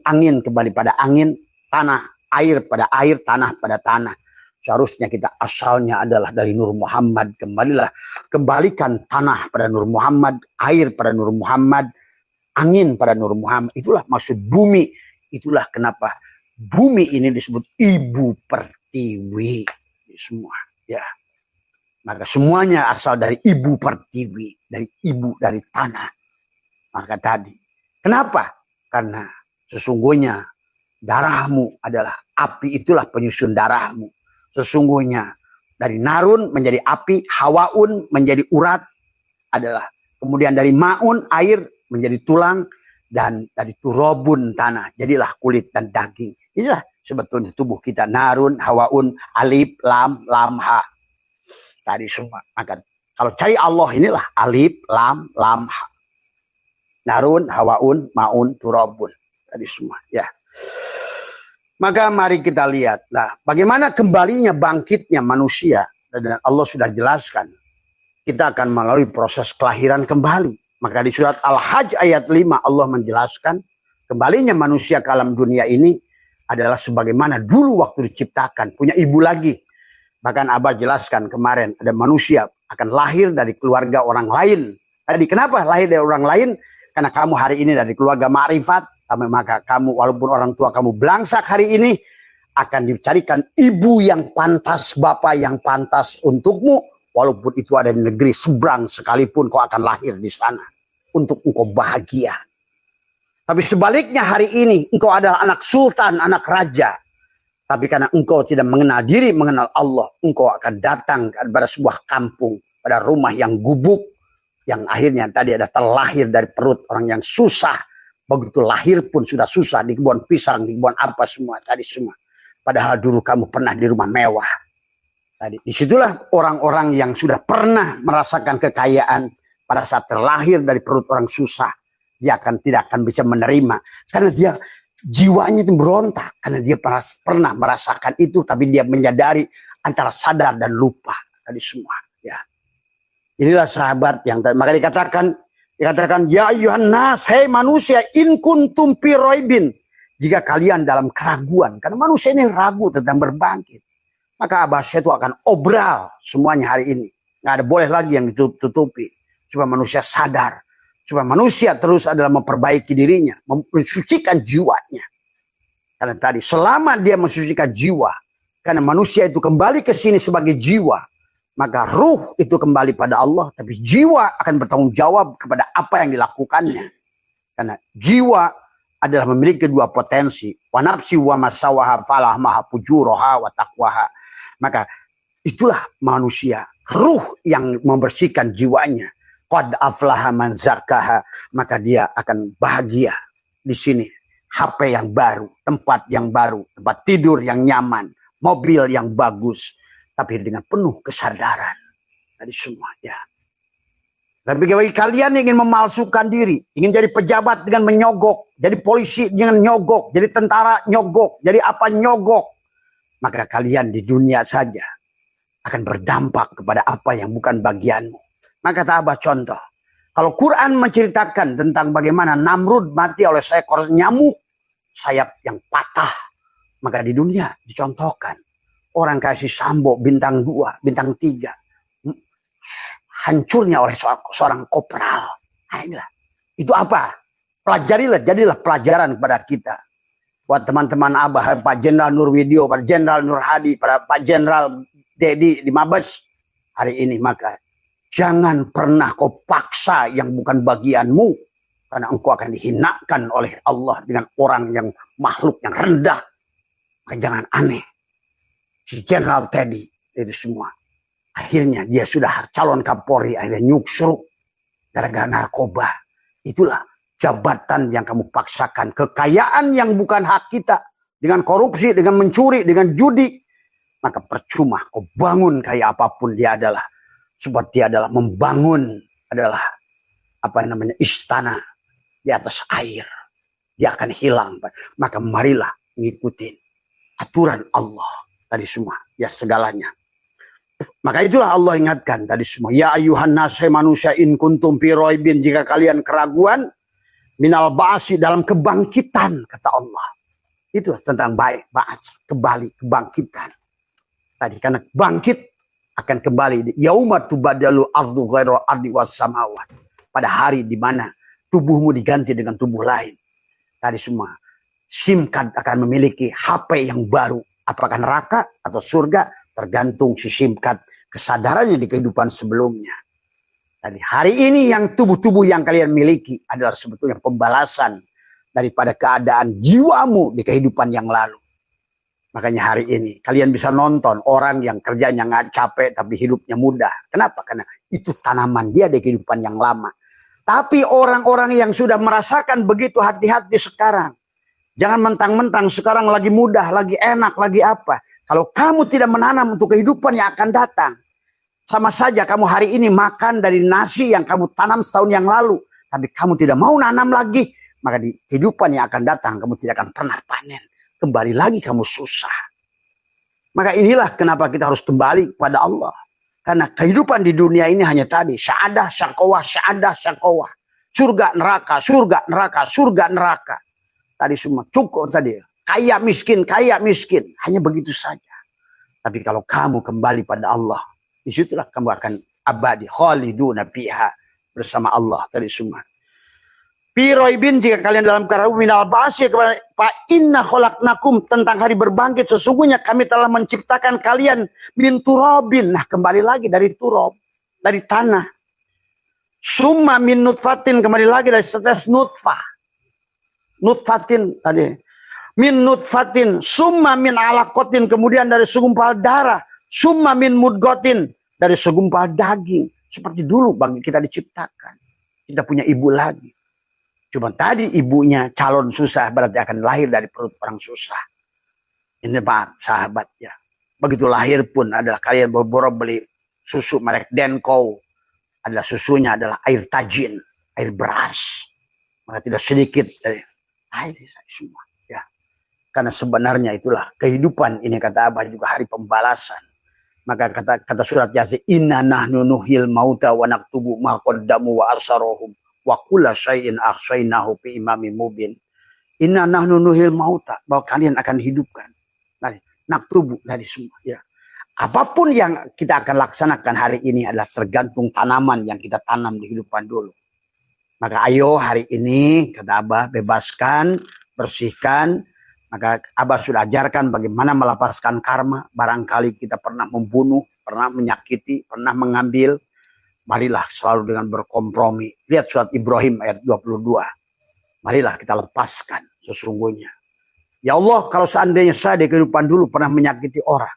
angin kembali pada angin, tanah, air pada air, tanah pada tanah. Seharusnya kita asalnya adalah dari Nur Muhammad. Kembalikan tanah pada Nur Muhammad, air pada Nur Muhammad, angin pada Nur Muhammad. Itulah maksud bumi. Itulah kenapa bumi ini disebut ibu pertiwi. Semua, ya. Maka semuanya asal dari ibu pertiwi, dari ibu, dari tanah. Maka tadi, kenapa? Karena sesungguhnya darahmu adalah api, itulah penyusun darahmu. Sesungguhnya dari narun menjadi api, hawaun menjadi urat adalah. Kemudian dari maun air menjadi tulang, dan dari turobun tanah jadilah kulit dan daging. Inilah sebetulnya tubuh kita, narun, hawaun, alif, lam, ha. tadi semua. Maka kalau cari Allah inilah alif, lam, lam, ha. Narun, hawaun, maun, turabun. Tadi semua ya. Maka mari kita lihat. Nah, bagaimana kembalinya bangkitnya manusia. Dan Allah sudah jelaskan. Kita akan melalui proses kelahiran kembali. Maka di surat Al-Hajj ayat 5 Allah menjelaskan. Kembalinya manusia ke alam dunia ini adalah sebagaimana dulu waktu diciptakan. Punya ibu lagi. Bahkan Abah jelaskan kemarin. Ada manusia akan lahir dari keluarga orang lain. Tadi kenapa lahir dari orang lain? Karena kamu hari ini dari keluarga ma'rifat. Maka kamu walaupun orang tua kamu belangsak hari ini. Akan dicarikan ibu yang pantas. Bapak yang pantas untukmu. Walaupun itu ada di negeri seberang sekalipun kau akan lahir di sana. Untuk engkau bahagia. Tapi sebaliknya hari ini engkau adalah anak sultan, anak raja. Tapi karena engkau tidak mengenal diri, mengenal Allah. Engkau akan datang pada sebuah kampung. Pada rumah yang gubuk. Yang akhirnya tadi ada terlahir dari perut orang yang susah. Begitu lahir pun sudah susah. Di kebun pisang, di kebun apa semua. Tadi semua. Padahal dulu kamu pernah di rumah mewah. Tadi disitulah orang-orang yang sudah pernah merasakan kekayaan. Pada saat terlahir dari perut orang susah. Dia tidak akan bisa menerima. Karena dia jiwanya itu berontak. Karena dia pernah merasakan itu. Tapi dia menyadari antara sadar dan lupa. Tadi semua. Ya. Inilah sahabat yang tadi. Maka dikatakan. Ya ayuhan nas. Hei manusia. In kuntum fi raibin. Jika kalian dalam keraguan. Karena manusia ini ragu tentang berbangkit. Maka Abah itu akan obral semuanya hari ini. Nggak ada boleh lagi yang ditutupi. Supaya manusia sadar. Supaya manusia terus adalah memperbaiki dirinya. Mensucikan jiwanya. Karena tadi selama dia mensucikan jiwa. Karena manusia itu kembali ke sini sebagai jiwa. Maka ruh itu kembali pada Allah. Tapi jiwa akan bertanggung jawab kepada apa yang dilakukannya. Karena jiwa adalah memiliki dua potensi. Wa nafsi wa masawaha falah maha pujuroha wa taqwaha. Maka itulah manusia. Ruh yang membersihkan jiwanya. Qad aflaha man zakkaha, maka dia akan bahagia di sini. HP yang baru, tempat yang baru, tempat tidur yang nyaman, mobil yang bagus, tapi dengan penuh kesadaran. Tadi semua ya. Tapi bagi kalian yang ingin memalsukan diri, ingin jadi pejabat dengan menyogok, jadi polisi dengan nyogok, jadi tentara nyogok, jadi apa nyogok, maka kalian di dunia saja akan berdampak kepada apa yang bukan bagianmu. Maka kata Abah contoh. Kalau Quran menceritakan tentang bagaimana Namrud mati oleh seekor nyamuk. Sayap yang patah. Maka di dunia dicontohkan. Orang kasih Sambo bintang 2, bintang 3. Hancurnya oleh seorang kopral. Nah inilah. Itu apa? Pelajarilah, jadilah pelajaran kepada kita. Buat teman-teman Abah, Pak Jenderal Nurwidio, Pak Jenderal Nur Hadi, Pak Jenderal Dedi di Mabes. Hari ini maka. Jangan pernah kau paksa yang bukan bagianmu. Karena engkau akan dihinakan oleh Allah dengan orang yang makhluk yang rendah. Maka jangan aneh. Si Jenderal Teddy itu semua. Akhirnya dia sudah calon Kapolri. Akhirnya nyuksruk. Gara-gara narkoba. Itulah jabatan yang kamu paksakan. Kekayaan yang bukan hak kita. Dengan korupsi, dengan mencuri, dengan judi. Maka percuma kau bangun kayak apapun dia adalah. Seperti adalah membangun adalah apa namanya istana di atas air. Dia akan hilang. Maka marilah ngikutin aturan Allah tadi semua. Ya segalanya. Maka itulah Allah ingatkan tadi semua. Ya ayuhan nas manusia in kuntum fi raibin. Jika kalian keraguan minal ba'si dalam kebangkitan kata Allah. Itu tentang baik, ba'as, kembali, kebangkitan. Tadi karena bangkit akan kembali yauma tubaddalu ardu ghairal ardi was samawat. Pada hari di mana tubuhmu diganti dengan tubuh lain. Tadi semua SIM card akan memiliki HP yang baru. Apakah neraka atau surga tergantung si SIM card kesadarannya di kehidupan sebelumnya. Tadi hari ini yang tubuh-tubuh yang kalian miliki adalah sebetulnya pembalasan daripada keadaan jiwamu di kehidupan yang lalu. Makanya hari ini kalian bisa nonton orang yang kerjanya nggak capek tapi hidupnya mudah. Kenapa? Karena itu tanaman dia di kehidupan yang lama. Tapi orang-orang yang sudah merasakan begitu hati-hati sekarang. Jangan mentang-mentang sekarang lagi mudah, lagi enak, lagi apa. Kalau kamu tidak menanam untuk kehidupan yang akan datang. Sama saja kamu hari ini makan dari nasi yang kamu tanam setahun yang lalu. Tapi kamu tidak mau nanam lagi. Maka di kehidupan yang akan datang kamu tidak akan pernah panen. Kembali lagi kamu susah. Maka inilah kenapa kita harus kembali kepada Allah. Karena kehidupan di dunia ini hanya tadi. Sa'adah, syakowah, sa'adah, syakowah. Surga, neraka, surga, neraka, surga, neraka. Tadi semua cukup tadi. Kaya, miskin, kaya, miskin. Hanya begitu saja. Tapi kalau kamu kembali pada Allah, disitulah kamu akan abadi. Khaliduna fiha, bersama Allah tadi semua. Piroibin, jika kalian dalam karahu minal ba'asya kepada fa inna khalaqnakum, tentang hari berbangkit, sesungguhnya kami telah menciptakan kalian min turabin. Nah, kembali lagi dari turab, dari tanah. Summa min nutfatin, kembali lagi dari setetes nutfah. Nutfatin tadi. Min nutfatin, summa min alakotin, kemudian dari segumpal darah. Summa min mudgotin, dari segumpal daging. Seperti dulu bagi kita diciptakan. Kita punya ibu lagi. Cuma tadi ibunya calon susah, berarti akan lahir dari perut orang susah. Ini Pak sahabat ya. Begitu lahir pun adalah kalian boro-boro beli susu merek Denko. Adalah susunya adalah air tajin, air beras. Maka tidak sedikit dari air semua. Ya. Karena sebenarnya itulah kehidupan ini, kata Abah, juga hari pembalasan. Maka kata surat Yasin, inna nahnu nuhil mauta wa naktubu ma qaddamu wa arsarohum. Wa kulla syai'in ahsainahu fi imamin mubin. Inna nahnu nuhil mauta, bahwa kalian akan dihidupkan. Nah, naktubu dari semua ya. Apapun yang kita akan laksanakan hari ini adalah tergantung tanaman yang kita tanam di kehidupan dulu. Maka ayo hari ini, kata Abah, bebaskan, bersihkan. Maka Abah sudah ajarkan bagaimana melepaskan karma. Barangkali kita pernah membunuh, pernah menyakiti, pernah mengambil. Marilah selalu dengan berkompromi. Lihat surat Ibrahim ayat 22. Marilah kita lepaskan sesungguhnya. Ya Allah, kalau seandainya saya di kehidupan dulu pernah menyakiti orang.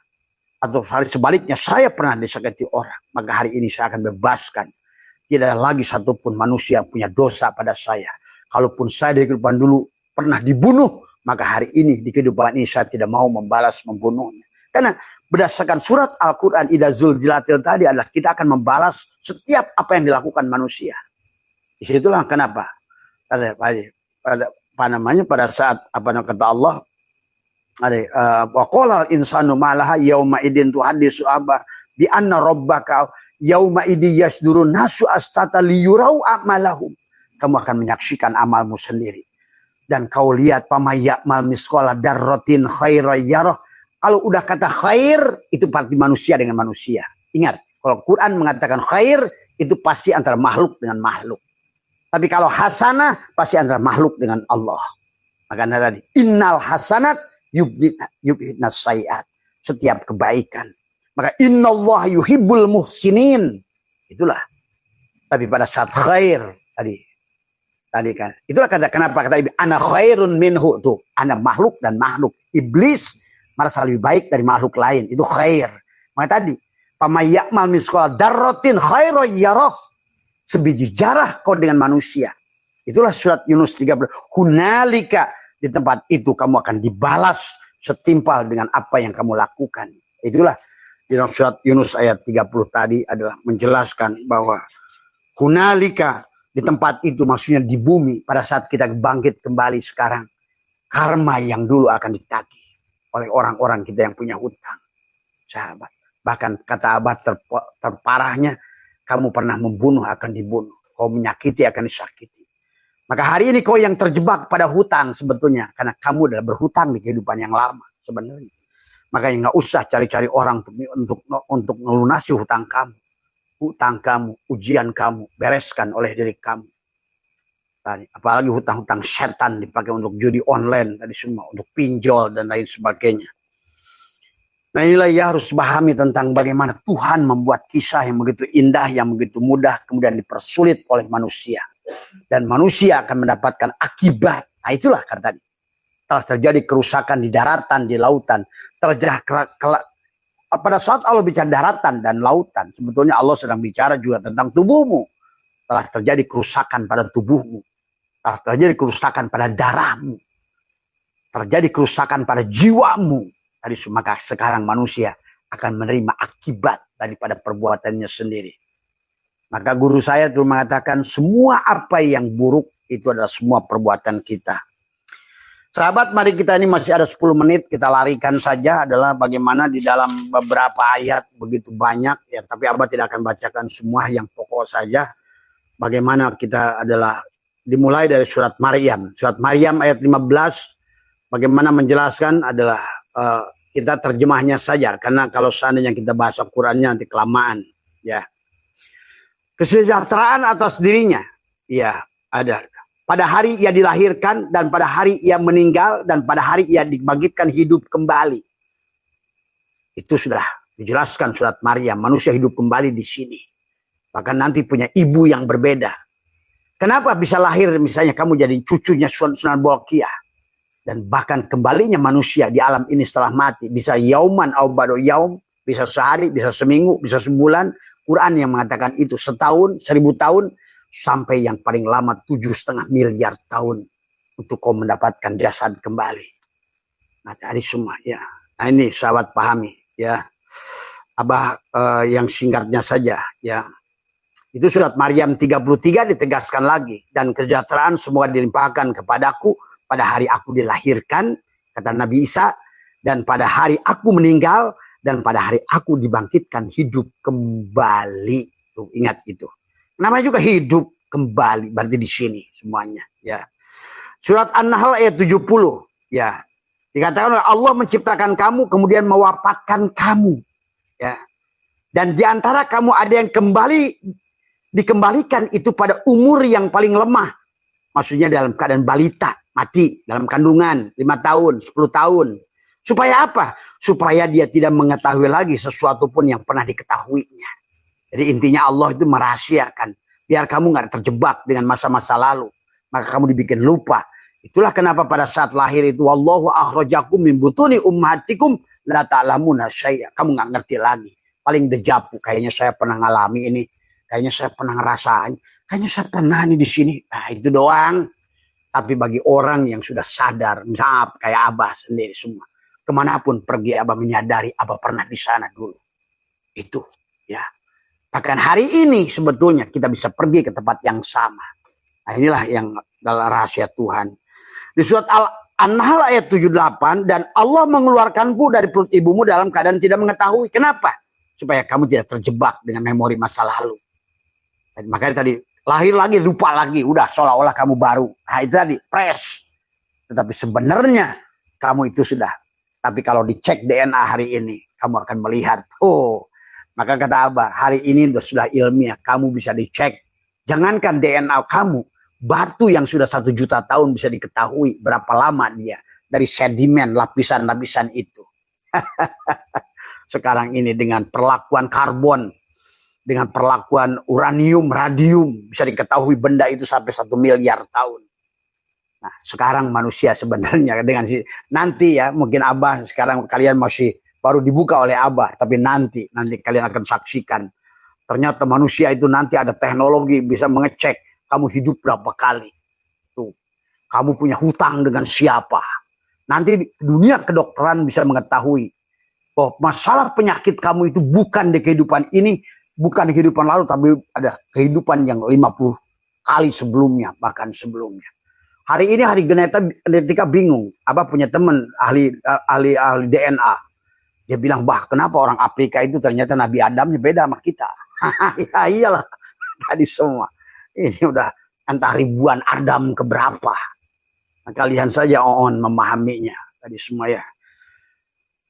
Atau sebaliknya saya pernah disakiti orang. Maka hari ini saya akan bebaskan. Tidak ada lagi satupun manusia yang punya dosa pada saya. Kalaupun saya di kehidupan dulu pernah dibunuh. Maka hari ini di kehidupan ini saya tidak mau membalas membunuhnya. Karena berdasarkan surat Al-Quran Idza Zulzilatil tadi adalah kita akan membalas setiap apa yang dilakukan manusia. Disitulah kenapa pada saat kata Allah, wa qala insanu malaha yauma idin tuhaddisu aba bi anna rabbaka yauma idi yasdurun nasu astata liyurau amalahum. Kamu akan menyaksikan amalmu sendiri. Dan kau lihat pamayya'mal misqala darratin khairan yarah. Kalau udah kata khair, itu pasti manusia dengan manusia. Ingat, kalau Quran mengatakan khair, itu pasti antara makhluk dengan makhluk. Tapi kalau hasanah, pasti antara makhluk dengan Allah. Makanya tadi, innal hasanat yubhidnas sayiat. Setiap kebaikan. Maka innallah yuhibbul muhsinin. Itulah. Tapi pada saat khair, tadi kan. Itulah kenapa kata Iblis, ana khairun minhu. Tuh, ana makhluk dan makhluk. Iblis merasa lebih baik dari makhluk lain. Itu khair. Maka tadi, pamayya'mal misqala darratin khairan yarah. Sebiji jarah kau dengan manusia. Itulah surat Yunus 13. Hunalika, di tempat itu kamu akan dibalas setimpal dengan apa yang kamu lakukan. Itulah di dalam surat Yunus ayat 30 tadi adalah menjelaskan bahwa hunalika, di tempat itu maksudnya di bumi, pada saat kita bangkit kembali sekarang, karma yang dulu akan ditagih oleh orang-orang kita yang punya hutang. Sahabat. Bahkan kata Abah terparahnya, kamu pernah membunuh akan dibunuh. Kau menyakiti akan disakiti. Maka hari ini kau yang terjebak pada hutang sebetulnya. Karena kamu adalah berhutang di kehidupan yang lama sebenarnya. Makanya nggak usah cari-cari orang untuk melunasi hutang kamu. Hutang kamu, ujian kamu, bereskan oleh diri kamu. Apalagi hutang-hutang setan dipakai untuk judi online tadi semua, untuk pinjol dan lain sebagainya. Nah inilah ya harus pahami tentang bagaimana Tuhan membuat kisah yang begitu indah, yang begitu mudah, kemudian dipersulit oleh manusia. Dan manusia akan mendapatkan akibat. Nah itulah kata tadi. Telah terjadi kerusakan di daratan, di lautan. Pada saat Allah bicara daratan dan lautan, sebetulnya Allah sedang bicara juga tentang tubuhmu. Telah terjadi kerusakan pada tubuhmu. Terjadi kerusakan pada darahmu. Terjadi kerusakan pada jiwamu. Maka sekarang manusia akan menerima akibat daripada perbuatannya sendiri. Maka guru saya dulu mengatakan semua apa yang buruk itu adalah semua perbuatan kita. Sahabat, mari kita ini masih ada 10 menit, kita larikan saja adalah bagaimana di dalam beberapa ayat begitu banyak ya, tapi Abah tidak akan bacakan semua, yang pokok saja. Bagaimana kita adalah dimulai dari surat Maryam. Surat Maryam ayat 15 bagaimana menjelaskan adalah kita terjemahnya saja, karena kalau seandainya kita bahas Al-Qur'annya nanti kelamaan ya. Kesejahteraan atas dirinya ya ada. Pada hari ia dilahirkan, dan pada hari ia meninggal, dan pada hari ia dibangkitkan hidup kembali. Itu sudah dijelaskan surat Maryam. Manusia hidup kembali di sini. Bahkan nanti punya ibu yang berbeda. Kenapa bisa lahir misalnya kamu jadi cucunya Sunan Bolkiah. Dan bahkan kembalinya manusia di alam ini setelah mati. Bisa yauman au ba'da yaum. Bisa sehari, bisa seminggu, bisa sebulan. Quran yang mengatakan itu setahun, 1000 tahun. Sampai yang paling lama 7,5 miliar tahun untuk kau mendapatkan jasad kembali. Nah, tadi semua ya. Nah, ini sahabat pahami ya. Abah yang singkatnya saja ya. Itu surat Maryam 33 ditegaskan lagi, dan kesejahteraan semua dilimpahkan kepadaku pada hari aku dilahirkan, kata Nabi Isa, dan pada hari aku meninggal, dan pada hari aku dibangkitkan hidup kembali. Tuh, ingat itu. Namanya juga hidup kembali, berarti di sini semuanya ya. Surat An-Nahl ayat 70 ya. Dikatakan Allah menciptakan kamu kemudian mewafatkan kamu ya. Dan di antara kamu ada yang dikembalikan itu pada umur yang paling lemah. Maksudnya dalam keadaan balita, mati dalam kandungan 5 tahun, 10 tahun. Supaya apa? Supaya dia tidak mengetahui lagi sesuatu pun yang pernah diketahuinya. Jadi intinya Allah itu merahasiakan. Biar kamu nggak terjebak dengan masa-masa lalu. Maka kamu dibikin lupa. Itulah kenapa pada saat lahir itu wallahu akhrajakum min butuni ummahatikum la ta'lamuna syai'a. Kamu nggak ngerti lagi. Paling dejapu. Kayaknya saya pernah ngalami ini. Kayaknya saya pernah ngerasain. Kayaknya saya pernah nih di sini. Nah, itu doang. Tapi bagi orang yang sudah sadar, misalnya kayak Abah sendiri semua. Kemanapun pergi Abah menyadari Abah pernah di sana dulu. Itu ya. Bahkan hari ini sebetulnya kita bisa pergi ke tempat yang sama. Nah, inilah yang dalam rahasia Tuhan. Di surat An-Nahl ayat 78, dan Allah mengeluarkanku dari perut ibumu dalam keadaan tidak mengetahui. Kenapa? Supaya kamu tidak terjebak dengan memori masa lalu. Dan makanya tadi lahir lagi, lupa lagi. Udah seolah-olah kamu baru. Nah, itu tadi fresh. Tetapi sebenarnya kamu itu sudah. Tapi kalau dicek DNA hari ini, kamu akan melihat. Oh. Maka kata Abah, hari ini sudah ilmiah, kamu bisa dicek. Jangankan DNA kamu, batu yang sudah 1 juta tahun bisa diketahui berapa lama dia. Dari sedimen, lapisan-lapisan itu. Sekarang ini dengan perlakuan karbon, dengan perlakuan uranium, radium, bisa diketahui benda itu sampai 1 miliar tahun. Nah, sekarang manusia sebenarnya dengan nanti ya, mungkin Abah sekarang kalian masih baru dibuka oleh Abah, tapi nanti kalian akan saksikan. Ternyata manusia itu nanti ada teknologi bisa mengecek kamu hidup berapa kali. Tuh, kamu punya hutang dengan siapa. Nanti dunia kedokteran bisa mengetahui bahwa masalah penyakit kamu itu bukan di kehidupan ini, bukan di kehidupan lalu, tapi ada kehidupan yang 50 kali sebelumnya, bahkan sebelumnya. Hari ini hari genetika bingung. Abah punya teman ahli DNA. Dia bilang, bah kenapa orang Afrika itu ternyata Nabi Adamnya beda sama kita. Ya iyalah, tadi semua. Ini udah entah ribuan Adam keberapa. Nah, kalian saja memahaminya. Tadi semua ya.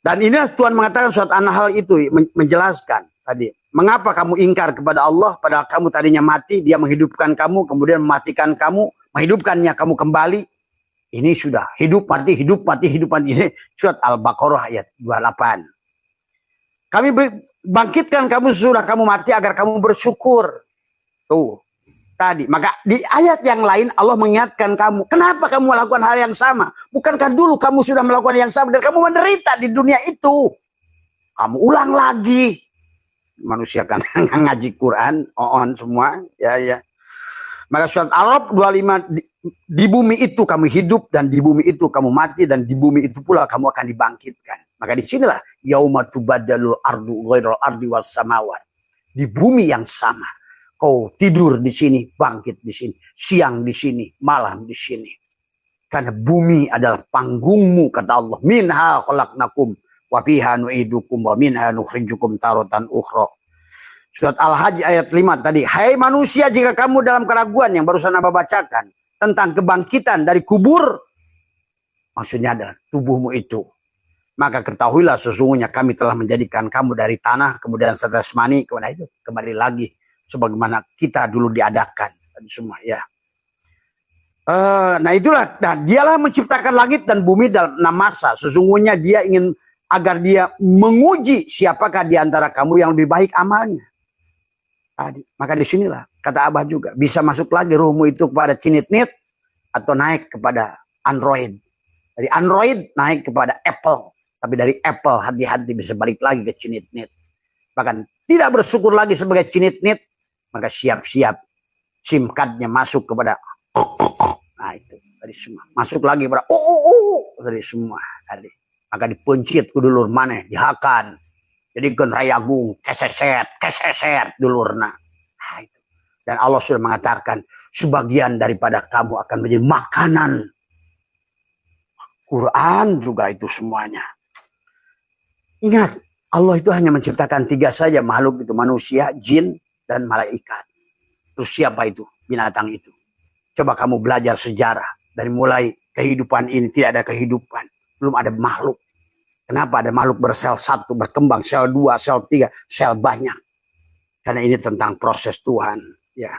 Dan ini Tuhan mengatakan surat An-Nahl itu menjelaskan tadi. Mengapa kamu ingkar kepada Allah padahal kamu tadinya mati, dia menghidupkan kamu, kemudian mematikan kamu, menghidupkannya kamu kembali. Ini sudah hidup mati, hidup mati, hidup mati. Ini surat Al-Baqarah ayat 28. Kami bangkitkan kamu sesudah kamu mati agar kamu bersyukur. Tuh, tadi. Maka di ayat yang lain Allah mengingatkan kamu. Kenapa kamu melakukan hal yang sama? Bukankah dulu kamu sudah melakukan yang sama dan kamu menderita di dunia itu? Kamu ulang lagi. Manusia kan ngaji Quran, semua. Ya. Maka surat Al-Araf 25, di bumi itu kamu hidup dan di bumi itu kamu mati dan di bumi itu pula kamu akan dibangkitkan. Maka disinilah yauma tubaddalul ardu ghairal ardi was samawat. Di bumi yang sama. Kau tidur di sini, bangkit di sini, siang di sini, malam di sini. Karena bumi adalah panggungmu, kata Allah. Minha khalaqnakum wa fiha nu'idukum wa minha nukhrijukum taratan ukhra. Surat Al-Hajj ayat 5 tadi. Hai manusia, jika kamu dalam keraguan yang barusan Aba bacakan tentang kebangkitan dari kubur, maksudnya adalah tubuhmu itu. Maka ketahuilah sesungguhnya kami telah menjadikan kamu dari tanah, kemudian setelah mani, kemudian itu kembali lagi sebagaimana kita dulu diadakan. Semua ya. Nah itulah, nah, dialah menciptakan langit dan bumi dalam 6 masa. Sesungguhnya dia ingin agar dia menguji siapakah di antara kamu yang lebih baik amalnya. Tadi. Maka disinilah kata Abah juga bisa masuk lagi ruhmu itu kepada cinit-nit atau naik kepada Android. Dari Android naik kepada Apple. Tapi dari Apple hati-hati bisa balik lagi ke cinit-nit. Bahkan tidak bersyukur lagi sebagai cinit-nit. Maka siap-siap SIM cardnya masuk kepada nah itu dari semua. Masuk lagi kepada dari semua. Tadi. Maka dipencit ke dulur mana dihakan. Jadi kan rayagung keseset dulurna. Nah, itu. Dan Allah sudah mengatakan sebagian daripada kamu akan menjadi makanan. Quran juga itu semuanya. Ingat, Allah itu hanya menciptakan 3 saja makhluk itu. Manusia, jin, dan malaikat. Terus siapa itu? Binatang itu. Coba kamu belajar sejarah. Dari mulai kehidupan ini tidak ada kehidupan. Belum ada makhluk. Kenapa ada makhluk bersel 1, berkembang, sel 2, sel 3, sel banyak. Karena ini tentang proses Tuhan. Ya.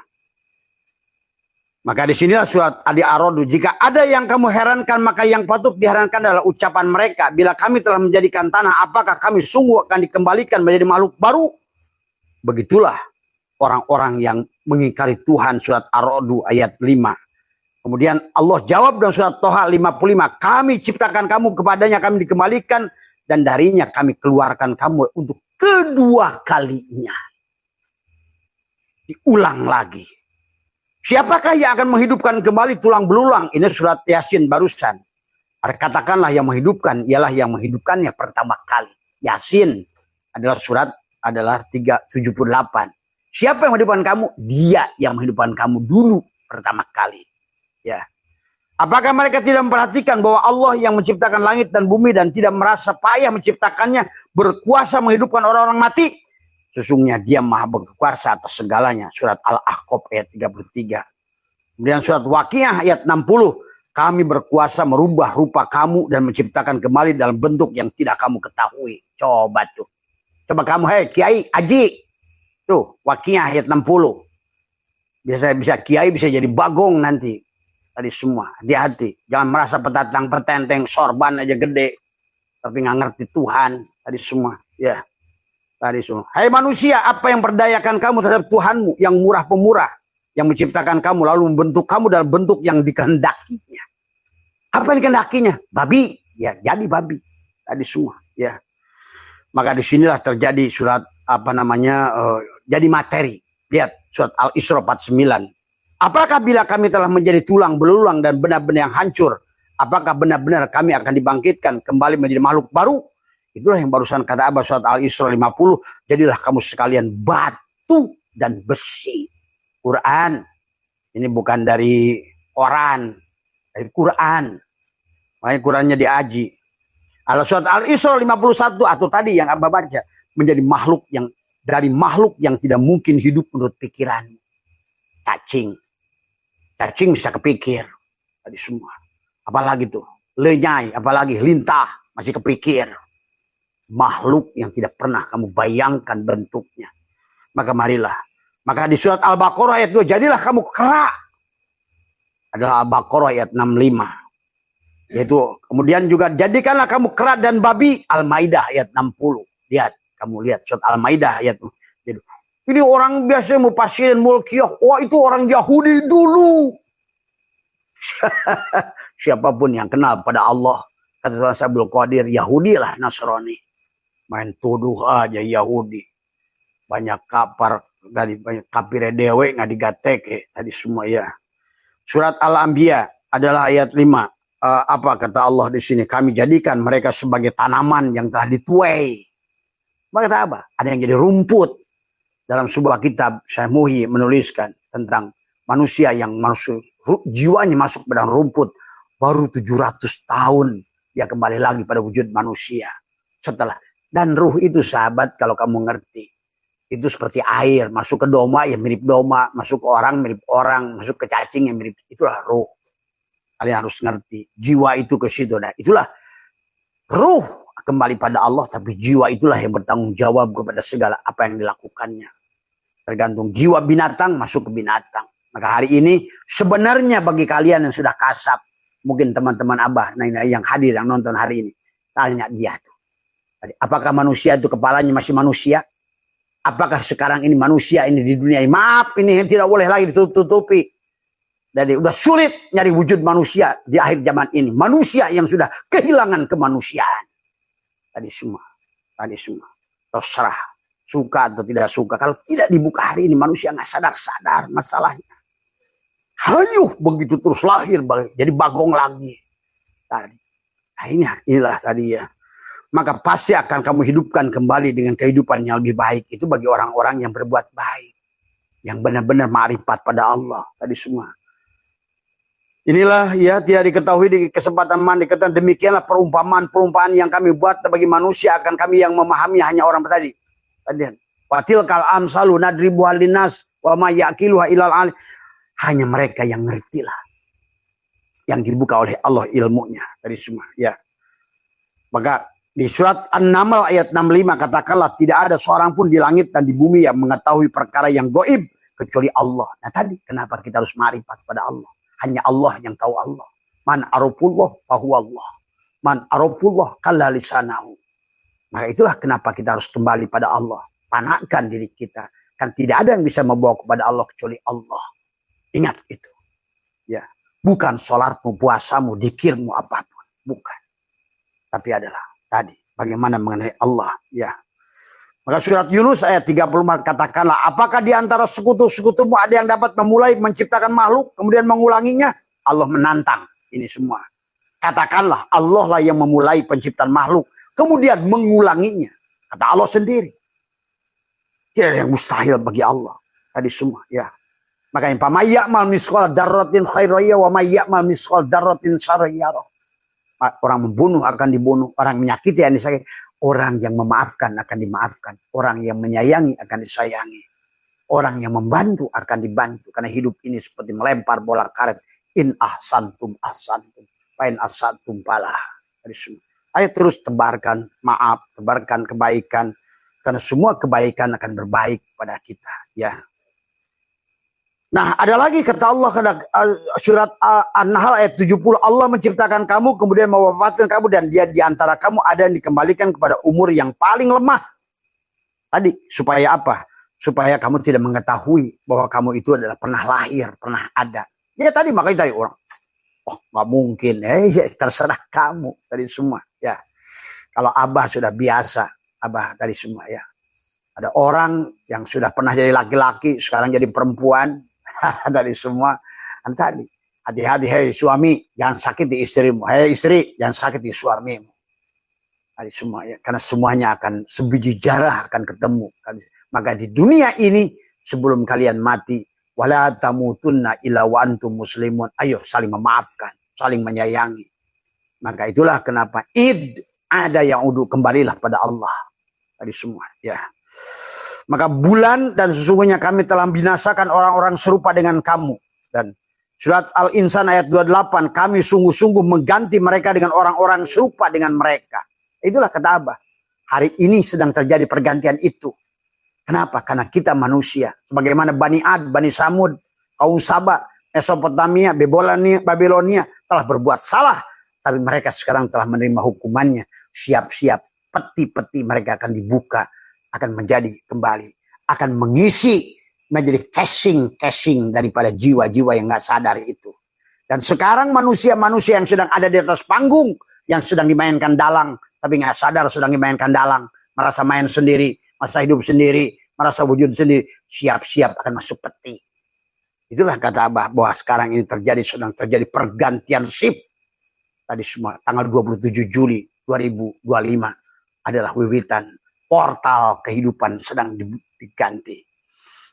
Maka disinilah surat Al-Araf. Jika ada yang kamu herankan, maka yang patut diherankan adalah ucapan mereka. Bila kami telah menjadikan tanah, apakah kami sungguh akan dikembalikan menjadi makhluk baru? Begitulah orang-orang yang mengingkari Tuhan. Surat Ar-Ra'd ayat 5. Kemudian Allah jawab dalam surat Toha 55. Kami ciptakan kamu, kepadanya kami dikembalikan. Dan darinya kami keluarkan kamu untuk kedua kalinya. Diulang lagi. Siapakah yang akan menghidupkan kembali tulang belulang? Ini surat Yasin barusan. Katakanlah yang menghidupkan, ialah yang menghidupkannya pertama kali. Yasin adalah surat adalah 378. Siapa yang menghidupkan kamu? Dia yang menghidupkan kamu dulu pertama kali. Ya. Apakah mereka tidak memperhatikan bahwa Allah yang menciptakan langit dan bumi dan tidak merasa payah menciptakannya berkuasa menghidupkan orang-orang mati? Sesungguhnya dia maha berkuasa atas segalanya. Surat Al-Ahqaf ayat 33. Kemudian surat Waqiah ayat 60. Kami berkuasa merubah rupa kamu dan menciptakan kembali dalam bentuk yang tidak kamu ketahui. Coba tuh. Coba kamu, hei Kiai, Aji. Tuh, Waqiah ayat 60. Bisa Kiai bisa jadi bagong nanti. Tadi semua, hati-hati. Jangan merasa petatang pertenteng, sorban aja gede. Tapi nggak ngerti Tuhan. Tadi semua, ya. Tadi semua. Hai manusia, apa yang perdayakan kamu terhadap Tuhanmu yang murah pemurah, yang menciptakan kamu lalu membentuk kamu dalam bentuk yang dikehendakinya. Apa yang dikehendakinya? Babi, ya jadi babi. Tadi semua, ya. Maka disinilah terjadi surat jadi materi. Lihat surat Al-Isra 49. Apakah bila kami telah menjadi tulang belulang dan benar-benar yang hancur, apakah benar-benar kami akan dibangkitkan kembali menjadi makhluk baru? Itulah yang barusan kata Abah surat Al-Isra 50. Jadilah kamu sekalian batu dan besi. Quran. Ini bukan dari Quran. Dari Quran. Makanya Qurannya diaji. Al surat Al-Isra 51 atau tadi yang Abah baca. Menjadi makhluk yang dari makhluk yang tidak mungkin hidup menurut pikiran. Cacing. Cacing bisa kepikir. Tadi semua. Apalagi tuh. Lenyai. Apalagi lintah. Masih kepikir. Makhluk yang tidak pernah kamu bayangkan bentuknya. Maka marilah. Maka di surat Al-Baqarah ayat 2. Jadilah kamu kera. Adalah Al-Baqarah ayat 65. Yaitu kemudian juga jadikanlah kamu kera dan babi. Al-Maidah ayat 60. Lihat. Kamu lihat surat Al-Maidah ayat 2. Jadi, ini orang biasa mau pasirin mulkiyah. Wah itu orang Yahudi dulu. Siapapun yang kenal pada Allah. Kata Tuhan Abdul Qadir. Yahudi lah Nasrani. Main tuduh aja Yahudi. Banyak tadi banyak kapire dewe nggak digatek tadi semua ya. Surat Al-Anbiya adalah ayat 5. Apa kata Allah di sini? Kami jadikan mereka sebagai tanaman yang telah dituai. Maka apa? Ada yang jadi rumput. Dalam sebuah kitab Syekh Muhi menuliskan tentang manusia yang masuk jiwanya masuk pada rumput baru 700 tahun dia kembali lagi pada wujud manusia. Setelah dan ruh itu sahabat kalau kamu ngerti itu seperti air masuk ke doma ya mirip doma, masuk ke orang mirip orang, masuk ke cacing yang mirip, itulah ruh. Kalian harus ngerti jiwa itu ke situ. Nah itulah ruh kembali pada Allah, tapi jiwa itulah yang bertanggung jawab kepada segala apa yang dilakukannya. Tergantung jiwa binatang masuk ke binatang. Maka hari ini sebenarnya bagi kalian yang sudah kasap, mungkin teman-teman Abah yang hadir yang nonton hari ini, tanya dia tuh. Apakah manusia itu kepalanya masih manusia? Apakah sekarang ini manusia ini di dunia ini? Maaf, ini tidak boleh lagi ditutupi. Jadi udah sulit nyari wujud manusia di akhir zaman ini. Manusia yang sudah kehilangan kemanusiaan. Tadi semua. Terserah. Suka atau tidak suka. Kalau tidak dibuka hari ini manusia nggak sadar-sadar masalahnya. Hayuh begitu terus lahir. Jadi bagong lagi. Tadi. Nah inilah tadi ya. Maka pasti akan kamu hidupkan kembali dengan kehidupan yang lebih baik. Itu bagi orang-orang yang berbuat baik. Yang benar-benar ma'rifat pada Allah. Tadi semua. Inilah ya tidak diketahui di kesempatan dikatakan demikianlah perumpamaan yang kami buat bagi manusia akan kami yang memahami hanya orang tadi. Watil kal amsalu nadribuha linnas wa ma yaqiluha ilal alim. Hanya mereka yang ngertilah. Yang dibuka oleh Allah ilmunya dari semua ya. Maka di surat An-Naml ayat 65 katakanlah tidak ada seorang pun di langit dan di bumi yang mengetahui perkara yang gaib kecuali Allah. Nah tadi kenapa kita harus ma'rifat pada Allah? Hanya Allah yang tahu Allah. Man arafullah fahuwa Allah. Man arafullah kalla lisanahu. Maka itulah kenapa kita harus kembali pada Allah. Panakkan diri kita. Kan tidak ada yang bisa membawa kepada Allah kecuali Allah. Ingat itu. Ya, bukan sholatmu, puasamu, dikirmu, apapun. Bukan. Tapi adalah tadi. Bagaimana mengenai Allah. Ya. Maka surat Yunus ayat 34 katakanlah. Apakah di antara sekutu-sekutumu ada yang dapat memulai menciptakan makhluk. Kemudian mengulanginya. Allah menantang. Ini semua. Katakanlah Allah lah yang memulai penciptaan makhluk. Kemudian mengulanginya. Kata Allah sendiri. Tidak ada yang mustahil bagi Allah. Tadi semua ya. Makanya pamayyamal misqal darratin khairiyya wa mayyamal misqal darratin syarriyya. Orang membunuh akan dibunuh, orang menyakiti yang disakiti, orang yang memaafkan akan dimaafkan, orang yang menyayangi akan disayangi. Orang yang membantu akan dibantu karena hidup ini seperti melempar bola karet. In ahsantum ahsantum, fa in ahsantum falah. Tadi semua. Ayo terus tebarkan maaf, tebarkan kebaikan. Karena semua kebaikan akan berbaik pada kita. Ya. Nah ada lagi kata Allah. Surat An-Nahl ayat 70. Allah menciptakan kamu kemudian mewafatkan kamu. Dan dia di antara kamu ada yang dikembalikan kepada umur yang paling lemah. Tadi supaya apa? Supaya kamu tidak mengetahui bahwa kamu itu adalah pernah lahir, pernah ada. Ya tadi makanya tadi orang. Oh nggak mungkin. Terserah kamu. Tadi semua. Ya, kalau Abah sudah biasa, Abah tadi semua ya. Ada orang yang sudah pernah jadi laki-laki, sekarang jadi perempuan, tadi semua. Dan tadi, hati-hati, hei suami, jangan sakiti istrimu. Hei istri, jangan sakiti suamimu. Tadi semua ya, karena semuanya akan sebiji jarah akan ketemu. Maka di dunia ini, sebelum kalian mati, wala tamutunna illa wa antum muslimun. Ayo saling memaafkan, saling menyayangi. Maka itulah kenapa ada yang udah kembalilah pada Allah. Tadi semua ya. Maka bulan dan sesungguhnya kami telah binasakan orang-orang serupa dengan kamu. Dan surat Al-Insan ayat 28. Kami sungguh-sungguh mengganti mereka dengan orang-orang serupa dengan mereka. Itulah kata Abah. Hari ini sedang terjadi pergantian itu. Kenapa? Karena kita manusia. Sebagaimana Bani Ad, Bani Samud, kaum Saba, Mesopotamia, Babilonia telah berbuat salah. Tapi mereka sekarang telah menerima hukumannya. Siap-siap peti-peti mereka akan dibuka. Akan menjadi kembali. Akan mengisi menjadi casing daripada jiwa-jiwa yang gak sadar itu. Dan sekarang manusia-manusia yang sedang ada di atas panggung. Yang sedang dimainkan dalang. Tapi gak sadar sedang dimainkan dalang. Merasa main sendiri. Masa hidup sendiri. merasa wujud sendiri, siap-siap akan masuk peti. Itulah kata Abah bahwa sekarang ini sedang terjadi pergantian shift. Tadi semua tanggal 27 Juli 2025 adalah wiwitan portal kehidupan sedang diganti.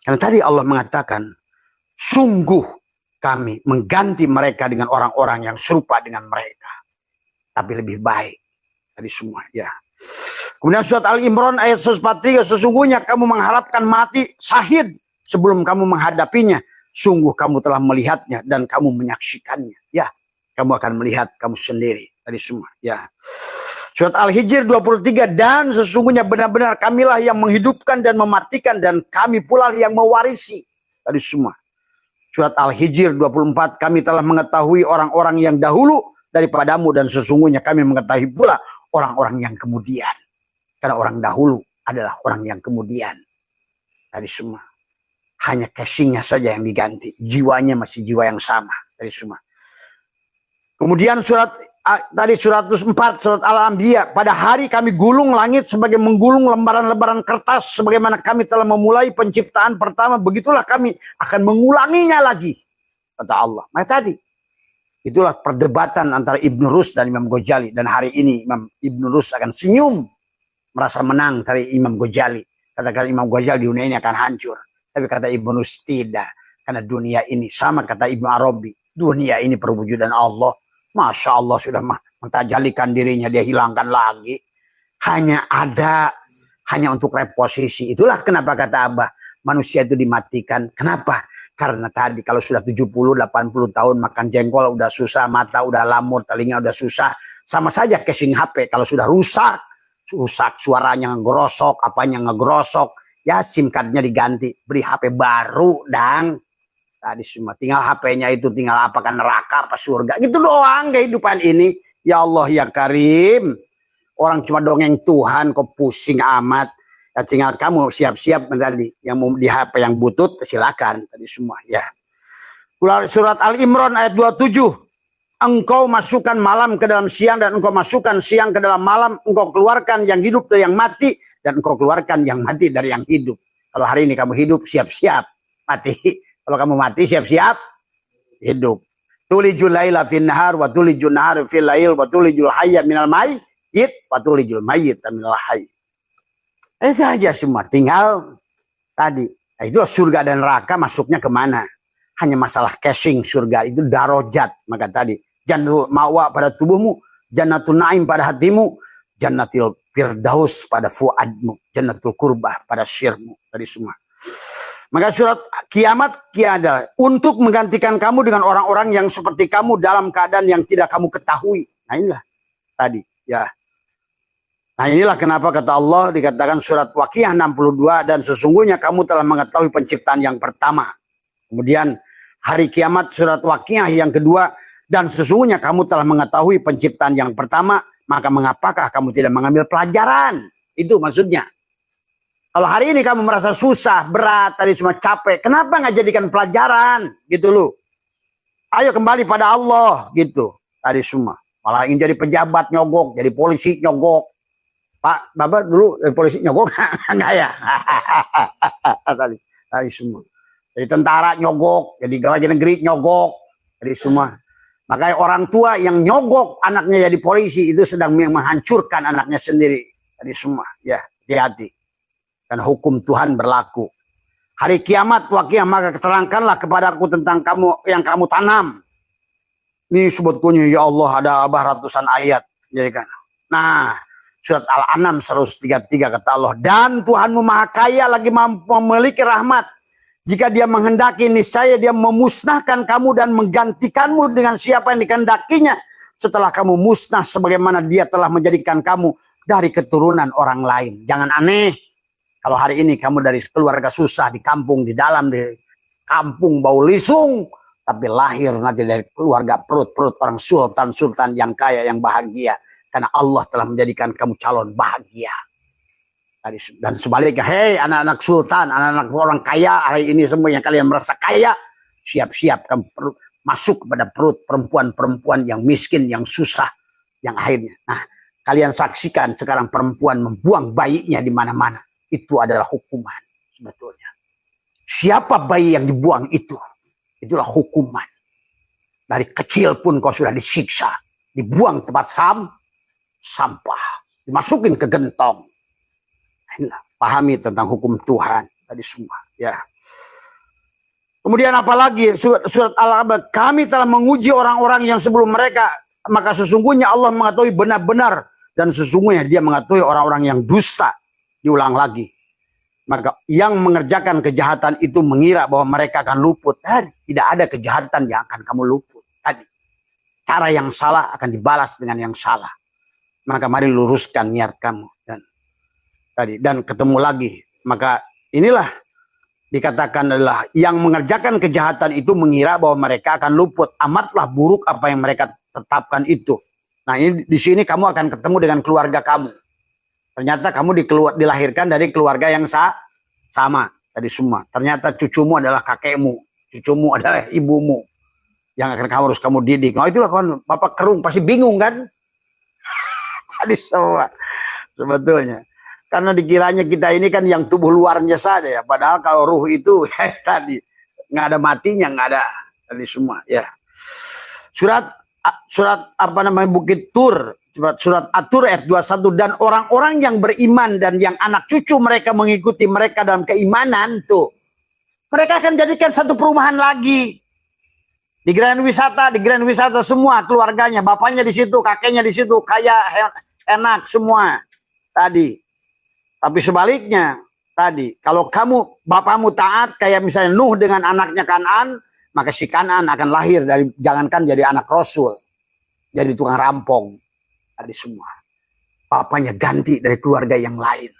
Karena tadi Allah mengatakan, sungguh kami mengganti mereka dengan orang-orang yang serupa dengan mereka, tapi lebih baik. Tadi semua ya. Kemudian surat Al-Imran ayat 143, sesungguhnya kamu mengharapkan mati syahid sebelum kamu menghadapinya. Sungguh kamu telah melihatnya dan kamu menyaksikannya. Ya, kamu akan melihat kamu sendiri. Tadi semua ya. Surat Al-Hijr 23, dan sesungguhnya benar-benar kamilah yang menghidupkan dan mematikan, dan kami pula yang mewarisi. Tadi semua. Surat Al-Hijr 24, kami telah mengetahui orang-orang yang dahulu daripadamu, dan sesungguhnya kami mengetahui pula orang-orang yang kemudian. Karena orang dahulu adalah orang yang kemudian. Tadi semua. Hanya casingnya saja yang diganti. Jiwanya masih jiwa yang sama. Tadi semua. Kemudian surat 104, surat Al-Anbiya. Pada hari kami gulung langit sebagai menggulung lembaran-lembaran kertas. Sebagaimana kami telah memulai penciptaan pertama, begitulah kami akan mengulanginya lagi. Kata Allah. Maka tadi. Itulah perdebatan antara Ibn Rus dan Imam Ghazali. Dan hari ini Ibn Rus akan senyum. Merasa menang dari Imam Ghazali. Katakan Imam Ghazali, dunia ini akan hancur. Tapi kata Ibn Rus tidak. Karena dunia ini sama kata Ibn Arabi. Dunia ini perwujudan Allah. Masya Allah sudah mentajalikan dirinya. Dia hilangkan lagi. Hanya untuk reposisi. Itulah kenapa kata Abah. Manusia itu dimatikan. Kenapa? Karena tadi kalau sudah 70-80 tahun makan jengkol udah susah. Mata udah lamur. Telinga udah susah. Sama saja casing HP. Kalau sudah rusak. Suaranya ngegerosok. Apanya ngegerosok. Ya SIM cardnya diganti, beri HP baru, dang. Tadi semua tinggal HP-nya itu tinggal apakah neraka apa surga. Gitu doang kehidupan ini. Ya Allah ya Karim. Orang cuma dongeng Tuhan kok pusing amat. Ya tinggal kamu siap-siap tadi. Yang mau di HP yang butut silakan tadi semua ya. Surat Al-Imran ayat 27. Engkau masukkan malam ke dalam siang dan engkau masukkan siang ke dalam malam. Engkau keluarkan yang hidup dari yang mati. Dan engkau keluarkan yang mati dari yang hidup. Kalau hari ini kamu hidup, siap-siap mati. Kalau kamu mati, siap-siap hidup. Tulijul laila fin nahar wa tulijul nahar fil lail wa tulijul hayya minal mayyit wa tulijul mayyit minal hayy. Itu saja semua. Tinggal tadi. Nah, itu surga dan neraka masuknya kemana? Hanya masalah casing surga. Itu darajat. Maka tadi. Jannatul ma'wa pada tubuhmu. Jannatul na'im pada hatimu. Jannatil Firdaus pada fuadmu, jannatul kurbah pada syirmu, tadi semua. Maka surat kiamat adalah untuk menggantikan kamu dengan orang-orang yang seperti kamu dalam keadaan yang tidak kamu ketahui. Nah inilah tadi ya. Nah inilah kenapa kata Allah dikatakan surat Waqiah 62, dan sesungguhnya kamu telah mengetahui penciptaan yang pertama. Kemudian hari kiamat surat Waqiah yang kedua, dan sesungguhnya kamu telah mengetahui penciptaan yang pertama. Maka mengapakah kamu tidak mengambil pelajaran? Itu maksudnya. Kalau hari ini kamu merasa susah, berat, tadi semua capek. Kenapa nggak jadikan pelajaran? Gitu loh. Ayo kembali pada Allah. Gitu. Tadi semua. Malah ingin jadi pejabat nyogok. Jadi polisi nyogok. Pak, Bapak dulu polisi nyogok? Enggak ya? Tadi semua. Jadi tentara nyogok. Jadi gaji negeri nyogok. Tadi semua. Makanya orang tua yang nyogok anaknya jadi polisi itu sedang menghancurkan anaknya sendiri. Tadi semua ya hati-hati. Dan hukum Tuhan berlaku. Hari kiamat Waqiah maka keterangkanlah kepadaku tentang kamu yang kamu tanam. Ini sebetulnya ya Allah ada ratusan ayat. Jadi kan. Nah surat Al-An'am 133 kata Allah. Dan Tuhanmu maha kaya lagi memiliki rahmat. Jika dia menghendaki, niscaya dia memusnahkan kamu dan menggantikanmu dengan siapa yang dikehendakinya. Setelah kamu musnah sebagaimana dia telah menjadikan kamu dari keturunan orang lain. Jangan aneh. Kalau hari ini kamu dari keluarga susah, di kampung, di dalam, di kampung bau lisung. Tapi lahir nanti dari keluarga perut-perut orang sultan-sultan yang kaya, yang bahagia. Karena Allah telah menjadikan kamu calon bahagia. Dan sebaliknya, hei anak-anak sultan, anak-anak orang kaya, hari ini semua yang kalian merasa kaya, siap-siap kamu masuk kepada perut perempuan-perempuan yang miskin, yang susah, yang akhirnya. Nah, kalian saksikan sekarang perempuan membuang bayinya di mana-mana. Itu adalah hukuman. sebetulnya. Siapa bayi yang dibuang itu? Itulah hukuman. Dari kecil pun kau sudah disiksa. Dibuang tempat sampah. Dimasukin ke gentong. Inilah, pahami tentang hukum Tuhan tadi semua. Ya. Kemudian apalagi surat Al-A'raf, kami telah menguji orang-orang yang sebelum mereka, maka sesungguhnya Allah mengetahui benar-benar, dan sesungguhnya dia mengetahui orang-orang yang dusta. Diulang lagi. Maka yang mengerjakan kejahatan itu mengira bahwa mereka akan luput. Tidak ada kejahatan yang akan kamu luput. Tadi, cara yang salah akan dibalas dengan yang salah. Maka mari luruskan niat kamu. Dan ketemu lagi. Maka inilah dikatakan adalah yang mengerjakan kejahatan itu mengira bahwa mereka akan luput. Amatlah buruk apa yang mereka tetapkan itu. Nah, ini di sini kamu akan ketemu dengan keluarga kamu. Ternyata kamu dilahirkan dari keluarga yang sama tadi semua. Ternyata cucumu adalah kakekmu, cucumu adalah ibumu yang akan harus kamu didik. Nah, itulah kawan, Bapak Kerung pasti bingung kan? Tadi semua sebetulnya. Karena dikiranya kita ini kan yang tubuh luarnya saja ya. Padahal kalau ruh itu tadi nggak ada matinya, nggak ada tadi semua ya. Surat apa namanya Bukit Tur, surat At-Tur ayat 21, dan orang-orang yang beriman dan yang anak cucu mereka mengikuti mereka dalam keimanan tuh. Mereka akan jadikan satu perumahan lagi. Di Grand Wisata semua keluarganya, bapaknya di situ, kakeknya di situ, kaya enak semua. Tadi. Tapi sebaliknya, tadi kalau kamu bapakmu taat kayak misalnya Nuh dengan anaknya Kan'an, maka si Kan'an akan lahir dari jangankan jadi anak Rasul, jadi tukang rampong. Tadi semua. Bapaknya ganti dari keluarga yang lain.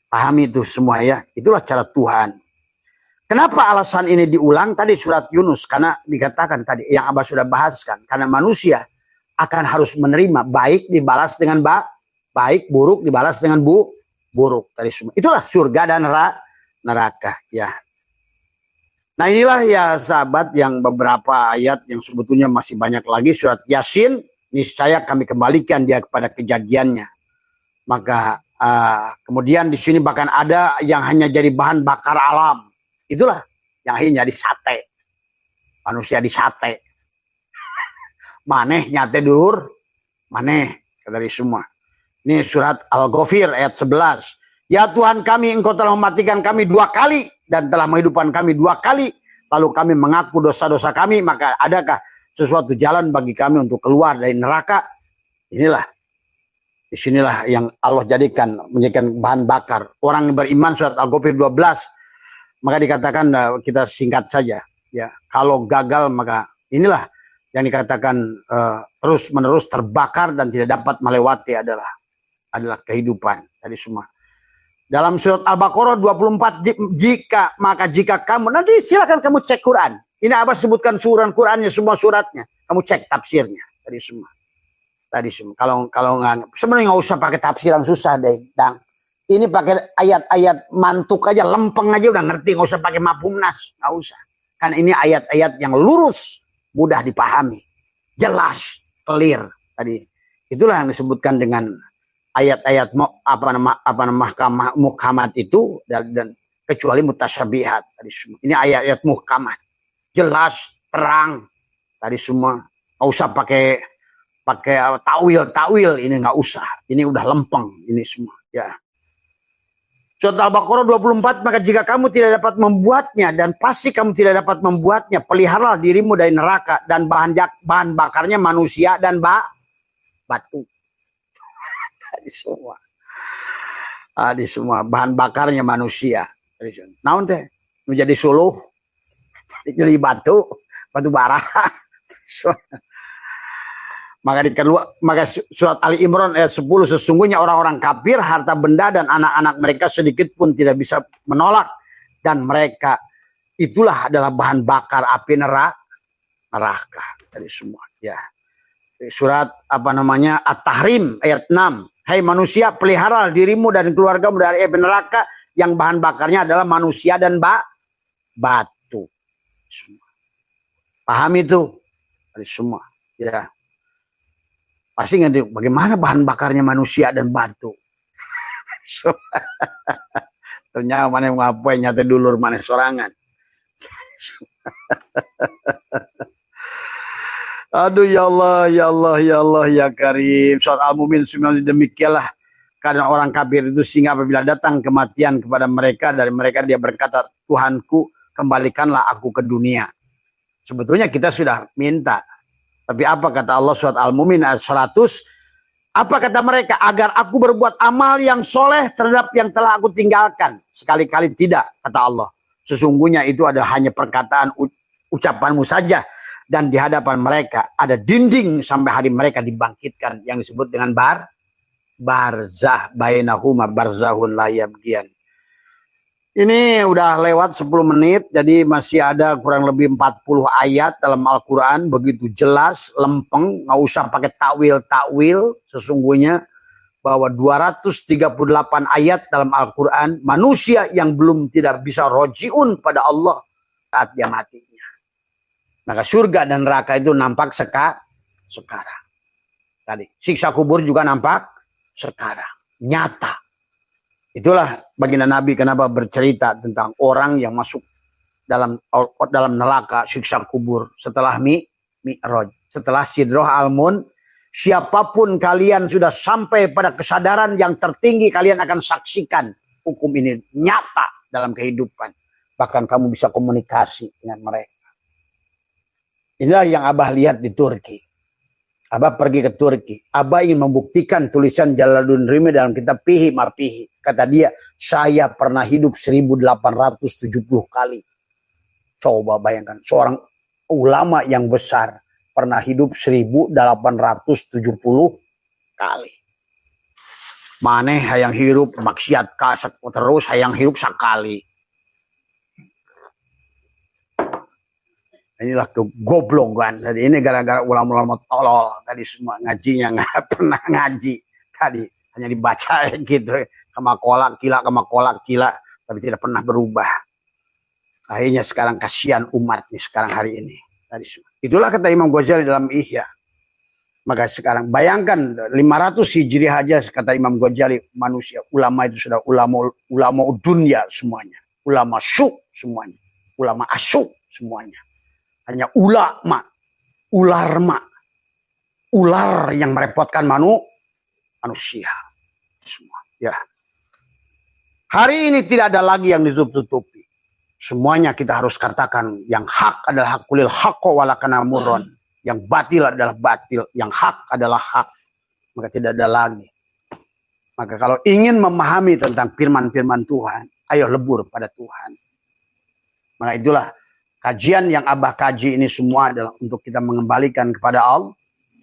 Pahami itu semua ya. Itulah cara Tuhan. Kenapa alasan ini diulang? Tadi surat Yunus. Karena dikatakan tadi, yang Abah sudah bahaskan. Karena manusia akan harus menerima. Baik dibalas dengan baik, buruk dibalas dengan buruk. Tadi semua. Itulah surga dan neraka. Ya. Nah inilah ya sahabat yang beberapa ayat yang sebetulnya masih banyak lagi. Surat Yasin. Niscaya kami kembalikan dia kepada kejadiannya. Maka kemudian di sini bahkan ada yang hanya jadi bahan bakar alam. Itulah yang hanya di sate. Manusia di sate. Maneh nyate dur. Maneh dari semua. Ini surat Al-Ghafir ayat 11. Ya Tuhan kami, Engkau telah mematikan kami 2 kali dan telah menghidupkan kami 2 kali. Lalu kami mengaku dosa-dosa kami, maka adakah sesuatu jalan bagi kami untuk keluar dari neraka? Inilah. Disinilah yang Allah menjadikan bahan bakar. Orang yang beriman surat Al-Ghafir 12. Maka dikatakan kita singkat saja. Ya, kalau gagal maka inilah yang dikatakan terus menerus terbakar dan tidak dapat melewati adalah kehidupan. Tadi semua. Dalam surat Al-Baqarah 24 jika kamu nanti silakan kamu cek Quran. Ini Abah sebutkan Qurannya semua suratnya. Kamu cek tafsirnya tadi semua. Kalau nggak sebenarnya nggak usah pakai tafsir yang susah deh, Dang. Ini pakai ayat-ayat mantuk aja, lempeng aja udah ngerti, nggak usah pakai mafhumnas, nggak usah. Kan ini ayat-ayat yang lurus, mudah dipahami, jelas, clear tadi. Itulah yang disebutkan dengan ayat-ayat mahkamah muhkamat itu dan kecuali mutasyabihat tadi semua. Ini ayat-ayat muhkamat. Jelas, terang, tadi semua. Nggak usah pakai takwil ini nggak usah. Ini udah lempeng ini semua. Ya. Surat Al-Baqarah 24, maka jika kamu tidak dapat membuatnya dan pasti kamu tidak dapat membuatnya, peliharalah dirimu dari neraka dan bahan bakarnya manusia dan batu. Tadi semua. Tadi semua bahan bakarnya manusia. Naon teh? Menjadi suluh. Jadi batu bara. Maka surat Ali Imran ayat 10, sesungguhnya orang-orang kafir harta benda dan anak-anak mereka sedikit pun tidak bisa menolak, dan mereka itulah adalah bahan bakar api neraka tadi semua ya. Surat At-Tahrim ayat 6, hai manusia, pelihara dirimu dan keluargamu dari api neraka yang bahan bakarnya adalah manusia dan batu. Paham itu? Dari semua. Ya. Pasti ngerti bagaimana bahan bakarnya manusia dan batu. Ternyata mana ngapain nyata dulur mana sorangan. Aduh ya Allah, ya Allah, ya Allah, ya Karim. Surat Al-Mu'min semuanya demikianlah. Karena orang kafir itu sehingga apabila datang kematian kepada mereka, dari mereka dia berkata, Tuhanku, kembalikanlah aku ke dunia. Sebetulnya kita sudah minta. Tapi apa kata Allah surat Al-Mu'min ayat 100? Apa kata mereka? Agar aku berbuat amal yang soleh terhadap yang telah aku tinggalkan. Sekali-kali tidak, kata Allah. Sesungguhnya itu adalah hanya perkataan ucapanmu saja. Dan di hadapan mereka ada dinding sampai hari mereka dibangkitkan. Yang disebut dengan barzah. Bainahuma barzahun la yabghiyan. Ini udah lewat 10 menit, jadi masih ada kurang lebih 40 ayat dalam Al-Quran. Begitu jelas, lempeng, nggak usah pakai takwil-takwil. Sesungguhnya bahwa 238 ayat dalam Al-Quran, manusia yang belum tidak bisa rojiun pada Allah saat dia matinya. Maka surga dan neraka itu nampak sekarang. Tadi siksa kubur juga nampak sekarang, nyata. Itulah baginda Nabi kenapa bercerita tentang orang yang masuk dalam neraka siksa kubur setelah Mi'raj, setelah Sidrah Al-Mun. Siapapun kalian sudah sampai pada kesadaran yang tertinggi, kalian akan saksikan hukum ini nyata dalam kehidupan. Bahkan kamu bisa komunikasi dengan mereka. Inilah yang Abah lihat di Turki. Abah pergi ke Turki. Abah ingin membuktikan tulisan Jalaluddin Rumi dalam kitab Fihi Marfihi. Kata dia, saya pernah hidup 1870 kali. Coba bayangkan, seorang ulama yang besar pernah hidup 1870 kali. Maneh hayang hirup maksiat kasek terus hayang hirup sekali. Inilah kegoblokan. Jadi ini gara-gara ulama-ulama tolol tadi semua ngajinya nggak pernah ngaji tadi, hanya dibaca gitu, kemakolak kila, tapi tidak pernah berubah. Akhirnya sekarang kasihan umat nih sekarang hari ini. Tadi semua. Itulah kata Imam Ghazali dalam Ihya. Maka sekarang bayangkan 500 Hijriah aja kata Imam Ghazali, manusia ulama itu sudah ulama dunia semuanya, ulama syuk semuanya, ulama asyuk semuanya. Hanya ular yang merepotkan manusia semua. Ya. Hari ini tidak ada lagi yang ditutup-tutupi. Semuanya kita harus katakan yang hak adalah hak, kulil haqqo walakana murron. Yang batil adalah batil, yang hak adalah hak. Maka tidak ada lagi. Maka kalau ingin memahami tentang firman-firman Tuhan, ayo lebur pada Tuhan. Maka itulah kajian yang Abah kaji ini semua adalah untuk kita mengembalikan kepada Allah.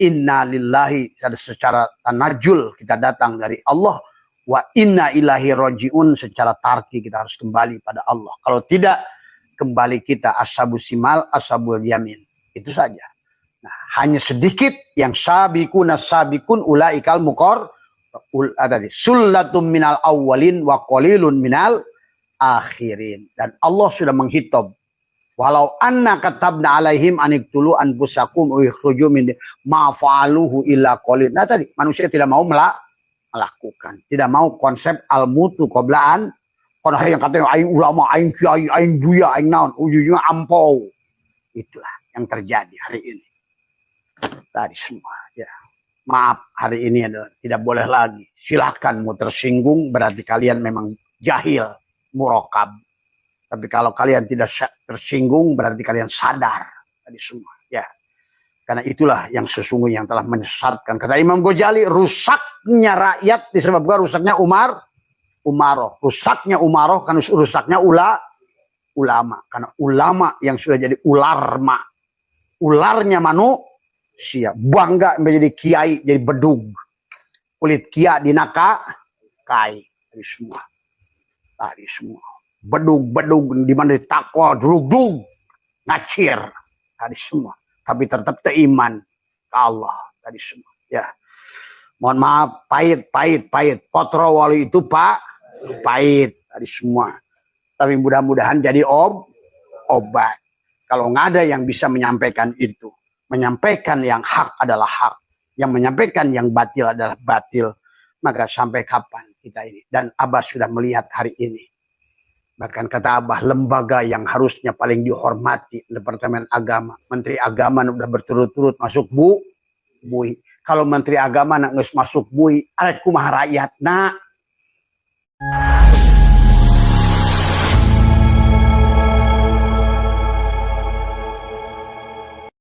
Inna lillahi, secara tanajul kita datang dari Allah. Wa inna ilahi roji'un, secara tarki kita harus kembali pada Allah. Kalau tidak, kembali kita ashabul simal, ashabul yamin. Itu saja. Nah, hanya sedikit yang sabikun ulaikal mukor. Sullatum minal awwalin wa qalilun minal akhirin. Dan Allah sudah menghitung. Walau anna katabna alaihim aniktulu anfusakum uikhruju min ma fa'aluhu illa qalil. Nah tadi manusia tidak mau melakukan, tidak mau konsep al-mutu qoblaan. Kalau yang katanya aing ulama, aing kiai, aing buya, aing naon, ujungnya ampau. Itulah yang terjadi hari ini. Tadi semua ya. Maaf, hari ini adalah tidak boleh lagi. Silahkan mau tersinggung berarti kalian memang jahil, murokab. Tapi kalau kalian tidak tersinggung berarti kalian sadar tadi semua ya. Karena itulah yang sesungguhnya yang telah menyesatkan. Kata Imam Ghazali, rusaknya rakyat disebabkan rusaknya umaroh. Rusaknya umaroh karena rusaknya ulama. Karena ulama yang sudah jadi ularma. Ularnya manusia. Bangga menjadi kiai, jadi bedug. Kulit kia dinakakai. Tadi semua. Bedug di mana ditakwa, drug ngacir tadi semua, tapi tetap teiman ke Allah tadi semua ya. Mohon maaf, pahit potro wali itu pahit tadi semua, tapi mudah-mudahan jadi obat. Kalau nggak ada yang bisa menyampaikan itu, menyampaikan yang hak adalah hak, yang menyampaikan yang batil adalah batil, maka sampai kapan kita ini? Dan Abah sudah melihat hari ini Bahkan kata Abah, lembaga yang harusnya paling dihormati, Departemen Agama. Menteri Agama udah berturut-turut masuk bui. Kalau Menteri Agama nak masuk bui, arek kumaha rakyat nak.